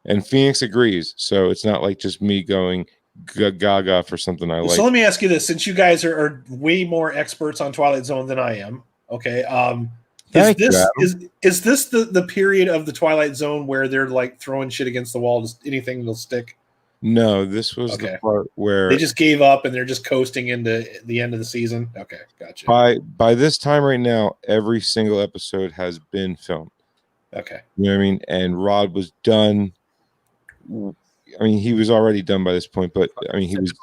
And Phoenix agrees. So it's not like just me going gaga for something I like. So let me ask you this: since you guys are way more experts on Twilight Zone than I am, okay? Is this the period of the Twilight Zone where they're like throwing shit against the wall, just anything will stick? No, this was the part where they just gave up and they're just coasting into the end of the season. Okay, gotcha. By this time right now, every single episode has been filmed. Okay. You know what I mean? And Rod was done. I mean, he was already done by this point, but I mean, he was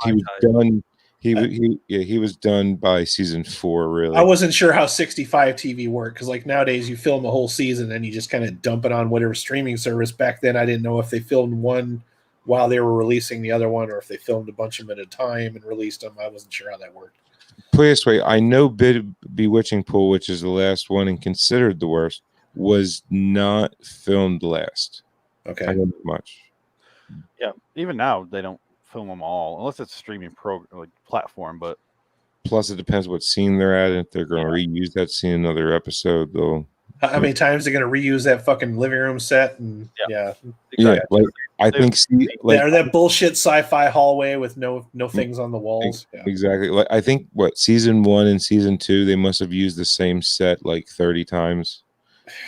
done. He was done by season 4. Really, I wasn't sure how 65 TV worked because, like, nowadays you film a whole season and you just kind of dump it on whatever streaming service. Back then, I didn't know if they filmed one while they were releasing the other one, or if they filmed a bunch of them at a time and released them. I wasn't sure how that worked. Put it this way, I know Bewitching Pool, which is the last one and considered the worst, was not filmed last. Okay, I don't know much. Yeah, even now they don't film them all unless it's a streaming platform. But plus, it depends what scene they're at. If they're going to reuse that scene in another episode, they'll. How many times they're going to reuse that fucking living room set? And yeah. Like I think, or that bullshit sci-fi hallway with no things on the walls. Yeah. Exactly. Like I think season 1 and season 2, they must have used the same set like 30 times.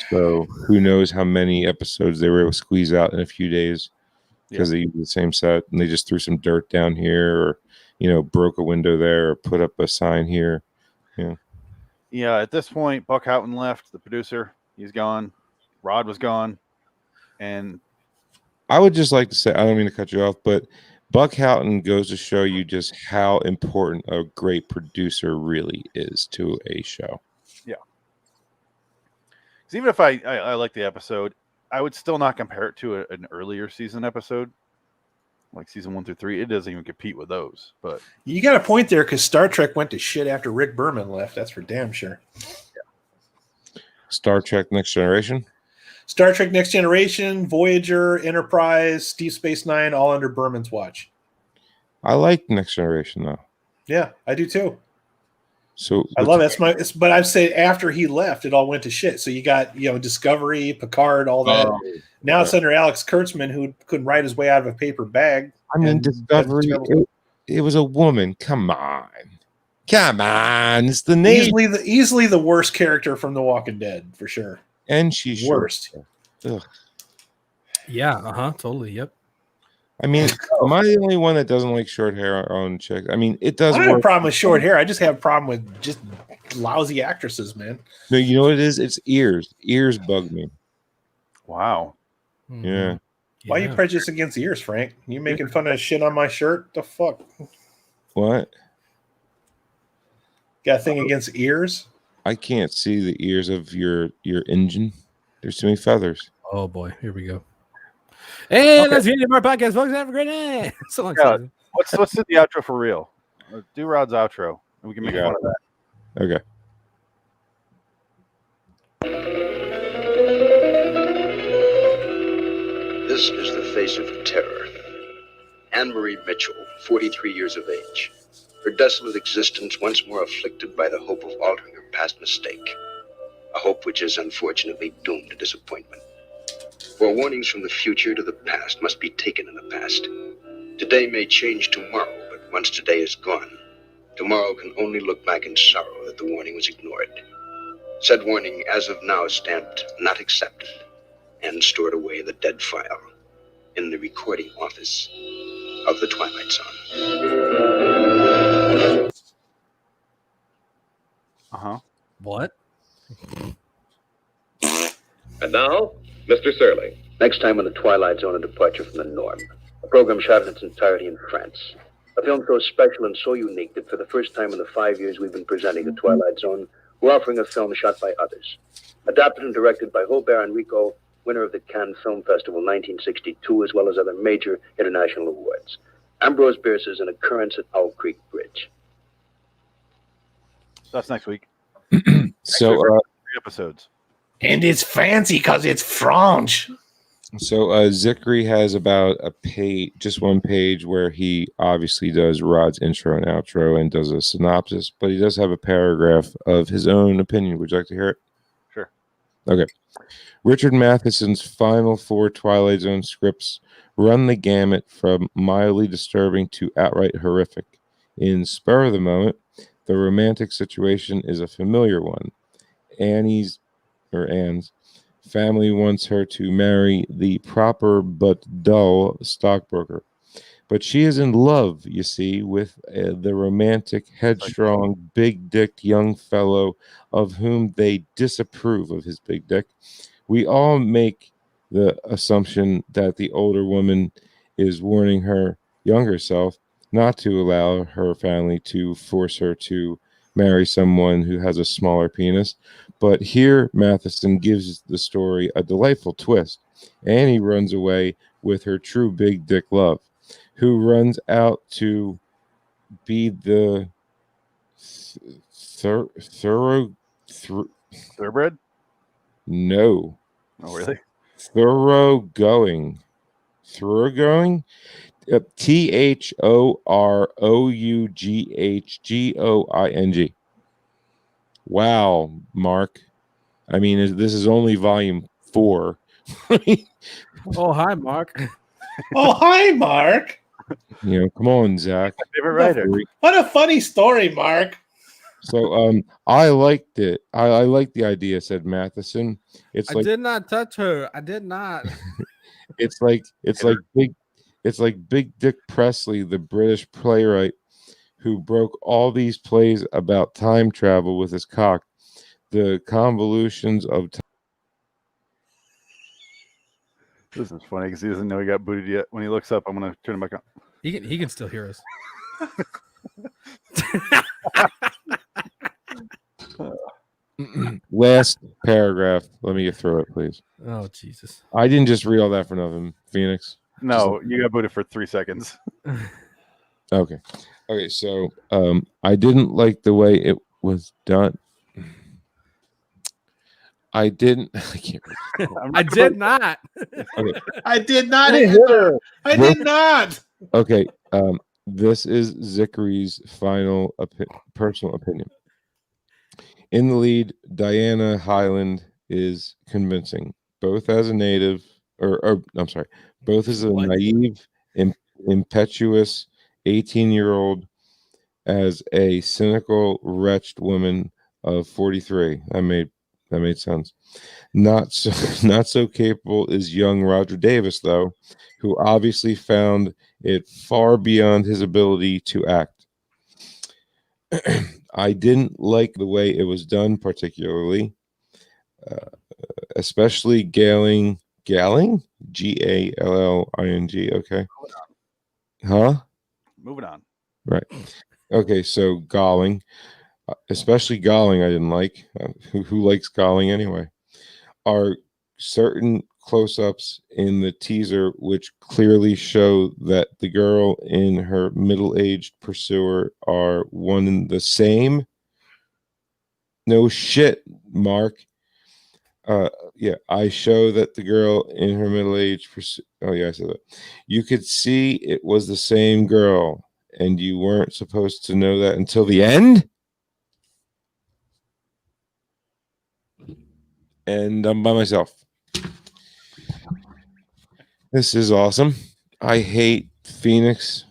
So who knows how many episodes they were able to squeeze out in a few days because they used the same set and they just threw some dirt down here, or broke a window there, or put up a sign here. Yeah, at this point, Buck Houghton left, the producer. He's gone. Rod was gone. And I would just like to say, I don't mean to cut you off, but Buck Houghton goes to show you just how important a great producer really is to a show. Yeah. Because even if I like the episode, I would still not compare it to an earlier season episode. Like season 1 through 3, it doesn't even compete with those. But you got a point there because Star Trek went to shit after Rick Berman left. That's for damn sure. Yeah. Star Trek Next Generation, Voyager, Enterprise, Deep Space Nine, all under Berman's watch. I like Next Generation though. Yeah, I do too. So I love it. But I'd say after he left, it all went to shit. So you got Discovery, Picard, all that. Now it's under Alex Kurtzman, who couldn't write his way out of a paper bag. I mean, Discovery. It was a woman. Come on. It's the name. Easily the worst character from The Walking Dead for sure. And she's worst. Yeah. Totally. Yep. I mean, am I the only one that doesn't like short hair on chicks? I mean, it does. I don't have a problem with short hair. I just have a problem with just lousy actresses, man. No, you know what it is? It's ears. Ears bug me. Wow. Yeah. Why are you prejudiced against ears, Frank? You making fun of shit on my shirt? The fuck? What? Got a thing against ears? I can't see the ears of your engine. There's too many feathers. Oh boy, here we go. Hey, that's the end of our podcast, folks. Have a great night. So long. Let's do the outro for real. Do Rod's outro, and we can make fun of that. Okay. This is the face of terror. Anne-Marie Mitchell, 43 years of age. Her desolate existence once more afflicted by the hope of altering her past mistake. A hope which is unfortunately doomed to disappointment. For warnings from the future to the past must be taken in the past. Today may change tomorrow, but once today is gone, tomorrow can only look back in sorrow that the warning was ignored. Said warning, as of now, stamped not accepted, and stored away in the dead file in the recording office of the Twilight Zone. What? And now, Mr. Surly. Next time on the Twilight Zone, a departure from the norm. A program shot in its entirety in France. A film so special and so unique that for the first time in the 5 years we've been presenting the Twilight Zone, we're offering a film shot by others. Adapted and directed by Robert Enrico, winner of the Cannes Film Festival 1962, as well as other major international awards. Ambrose Bierce's An Occurrence at Owl Creek Bridge. That's next week. So, 3 episodes. And it's fancy because it's French. So Zikri has about a page, just one page, where he obviously does Rod's intro and outro and does a synopsis, but he does have a paragraph of his own opinion. Would you like to hear it? Sure. Okay. Richard Matheson's final 4 Twilight Zone scripts run the gamut from mildly disturbing to outright horrific. In Spur of the Moment, the romantic situation is a familiar one. Anne's family wants her to marry the proper but dull stockbroker. But she is in love, you see, with the romantic, headstrong, big-dicked young fellow of whom they disapprove of his big dick. We all make the assumption that the older woman is warning her younger self not to allow her family to force her to marry someone who has a smaller penis. But here, Matheson gives the story a delightful twist. Annie runs away with her true big dick love, who runs out to be the thoroughbred? No. Oh, really? Thoroughgoing. THOROUGHGOING. Wow, Mark. I mean, this is only volume 4. Oh, hi, Mark. Oh, hi, Mark. You know, come on, Zach. My favorite writer. What a funny story, Mark. So, I liked it. I like the idea, said Matheson. It's I like did not touch her. I did not. it's like Big Dick Presley, the British playwright who broke all these plays about time travel with his cock. The convolutions of time. This is funny because he doesn't know he got booted yet. When he looks up, I'm going to turn him back on. He can still hear us. Last paragraph. Let me get through it, please. Oh, Jesus. I didn't just read all that for nothing, Phoenix. No, you got booted for 3 seconds. Okay. So I didn't like the way it was done. I didn't. I can't. I did not. Okay. I did not hit her. I did not. Okay. This is Zikri's final personal opinion. In the lead, Diana Hyland is convincing, both as a native, both as a naive, impetuous 18-year-old, as a cynical, wretched woman of 43. That made sense. Not so capable is young Roger Davis, though, who obviously found it far beyond his ability to act. I didn't like the way it was done, particularly, especially Galling, Galling, okay, huh? Moving on. Right. Okay, so Galling, especially Galling, I didn't like. Who likes Galling anyway? Are certain close-ups in the teaser which clearly show that the girl and her middle-aged pursuer are one and the same? No shit, Mark. Yeah, I show that the girl in her middle-aged oh yeah, I said that. You could see it was the same girl, and you weren't supposed to know that until the end? And I'm by myself. This is awesome. I hate Phoenix.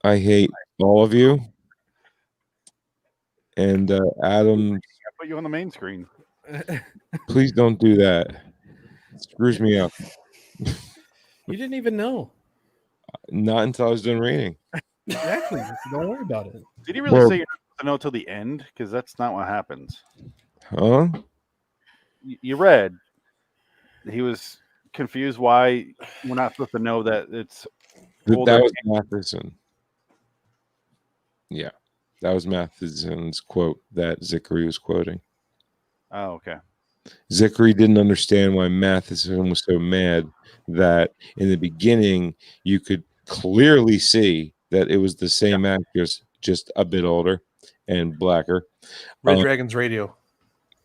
I hate all of you. And Adam, I put you on the main screen. please don't do that. It screws me up. You didn't even know. Not until I was done reading. Exactly. Don't worry about it. Did he really say you're not supposed to know till the end? Because that's not what happens. Huh? You read he was confused why we're not supposed to know that it's That older. was Matheson. Yeah, that was Matheson's quote that Zickery was quoting. Oh, okay. Zickery didn't understand why Matheson was so mad that in the beginning you could clearly see that it was the same actress, just a bit older and blacker. Red Dragons Radio.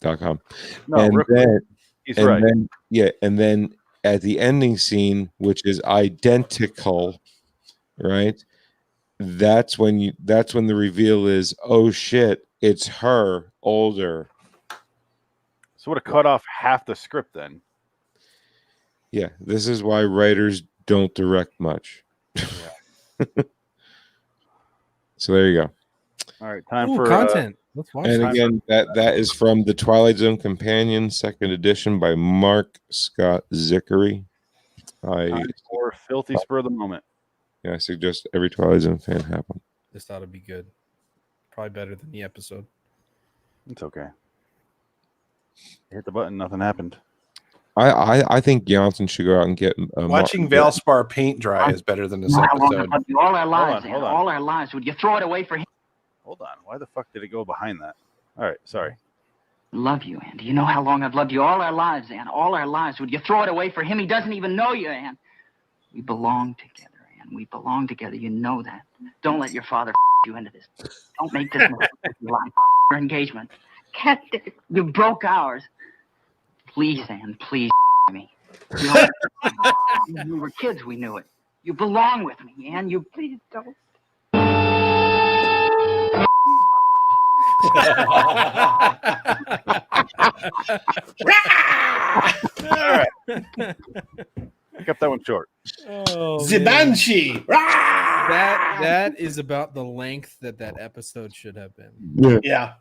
.com. No, and then, he's and right. then, yeah, and then at the ending scene, which is identical, right? That's when the reveal is, oh shit, it's her older. So would have cut off half the script then. Yeah, this is why writers don't direct much. So there you go. All right, time Ooh, for content. Let's watch. And it. again, that is from the Twilight Zone Companion, 2nd edition by Mark Scott Zickery. Time for filthy spur of the moment. I suggest every Twilight Zone fan have one. This ought to be good. Probably better than the episode. It's okay. Hit the button, nothing happened. I think Janssen should go out and get Watching Valspar paint dry is better than this episode. All our lives, hold on. all our lives. Would you throw it away for him? Hold on. Why the fuck did it go behind that? All right, sorry. Love you, Ann. Do you know how long I've loved you? All our lives, Ann. All our lives. Would you throw it away for him? He doesn't even know you, Ann. We belong together, Ann. We belong together. You know that. Don't let your father you into this. Don't make this your engagement. Captain. You broke ours. Please, Ann. Please me. You know, when we were kids, we knew it. You belong with me, Ann. You Please don't. All right. Kept that one short. Oh, Zibanshi. That is about the length that episode should have been. Yeah.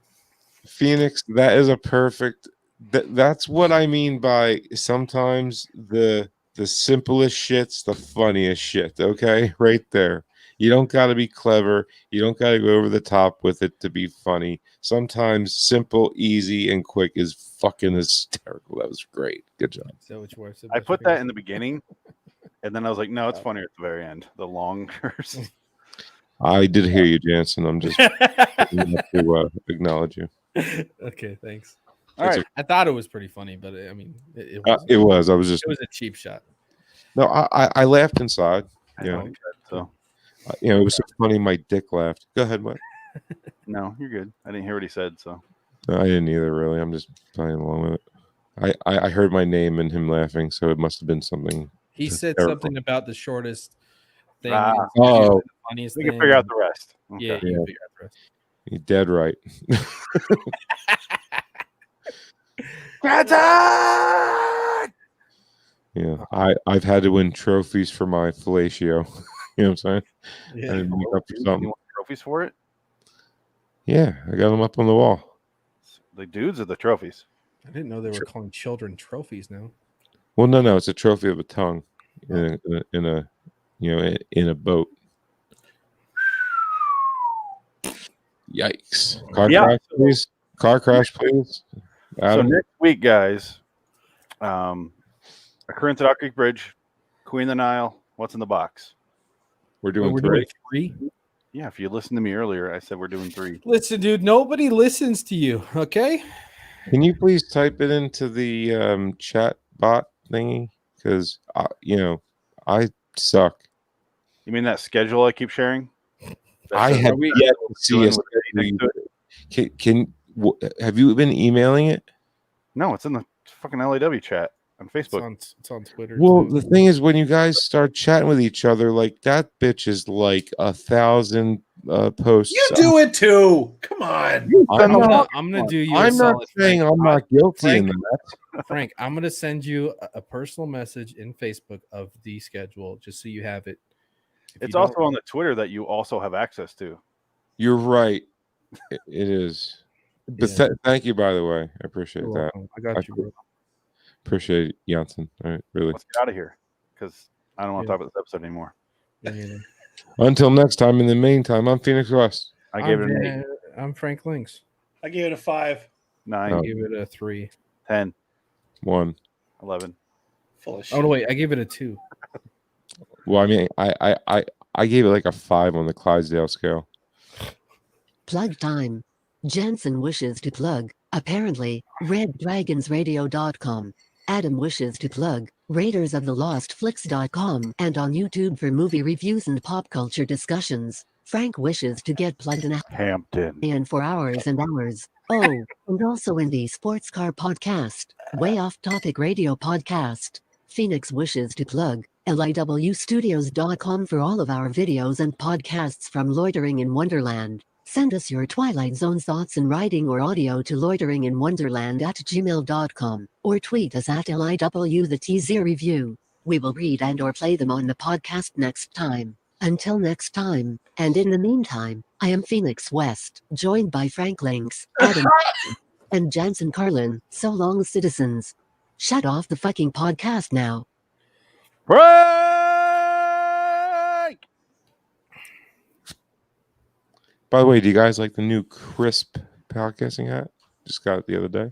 Phoenix, that is a perfect. That's what I mean by sometimes the simplest shit's the funniest shit. Okay, right there. You don't got to be clever. You don't got to go over the top with it to be funny. Sometimes simple, easy, and quick is fucking hysterical. That was great. Good job. So which works. I put that in the beginning, and then I was like, no, it's funnier at the very end. The long version. I did hear you, Jansen. I'm just to acknowledge you. Okay, thanks. All right. I thought it was pretty funny, but I mean, it was. I was just. It was a cheap shot. No, I laughed inside. So. It was so funny. My dick laughed. Go ahead, what? No, you're good. I didn't hear what he said, so. No, I didn't either, really. I'm just playing along with it. I heard my name and him laughing, so it must have been something. He said hysterical. something about the shortest thing. Oh, the funniest we thing. can figure out the rest. Okay. Yeah, you can figure out the rest. You're dead right. Yeah, I've had to win trophies for my fellatio. You know what I'm saying? Yeah. I didn't make up for You something. want trophies for it? Yeah, I got them up on the wall. The dudes or the trophies? I didn't know they were calling children trophies now. Well, no, it's a trophy of a tongue in a boat. Yikes! Car crash, please. Adam. So next week, guys, Occurrence at Oak Creek Bridge, Queen of the Nile, What's in the Box? We're doing three. Yeah, if you listened to me earlier, I said we're doing 3. Listen, dude, nobody listens to you. Okay. Can you please type it into the chat bot thingy? Because I suck. You mean that schedule I keep sharing? I have yet to see a have you been emailing it? No, it's in the fucking LIW chat on Facebook. It's on Twitter. Well, too. the thing is, when you guys start chatting with each other, like that bitch is like 1,000 posts. You do it too. Come on. I'm gonna do you. I'm not saying I'm not guilty in that. Frank, I'm gonna send you a personal message in Facebook of the schedule, just so you have it. It's also on the Twitter that you also have access to. You're right. It is. But Yeah. Thank you, by the way. I appreciate You're that. welcome. I got you, bro. Appreciate it, Janssen. All right, really. Let's get out of here because I don't want to talk about this episode anymore. Until next time, in the meantime, I'm Phoenix West. I gave it an 8. I'm Frank Links. I gave it a 5. 9. I gave it a 3. 10. 1. 11. Full of Oh shit. no, wait, I gave it a 2. Well, I mean, I gave it like a 5 on the Clydesdale scale. Plug time. Jensen wishes to plug, apparently, reddragonsradio.com. Adam wishes to plug, raidersofTheLostFlix.com and on YouTube for movie reviews and pop culture discussions. Frank wishes to get plugged in Hampton. and for hours and hours. Oh, and also in the Sports Car Podcast, Way Off Topic Radio Podcast. Phoenix wishes to plug LIWstudios.com for all of our videos and podcasts from Loitering in Wonderland. Send us your Twilight Zone thoughts in writing or audio to loiteringinwonderland@gmail.com or tweet us at LIW the TZ Review. We will read and or play them on the podcast next time. Until next time, and in the meantime, I am Phoenix West, joined by Frank Links, Adam, and Jansen Carlin. So long, citizens. Shut off the fucking podcast now. By the way, do you guys like the new crisp podcasting hat? Just got it the other day.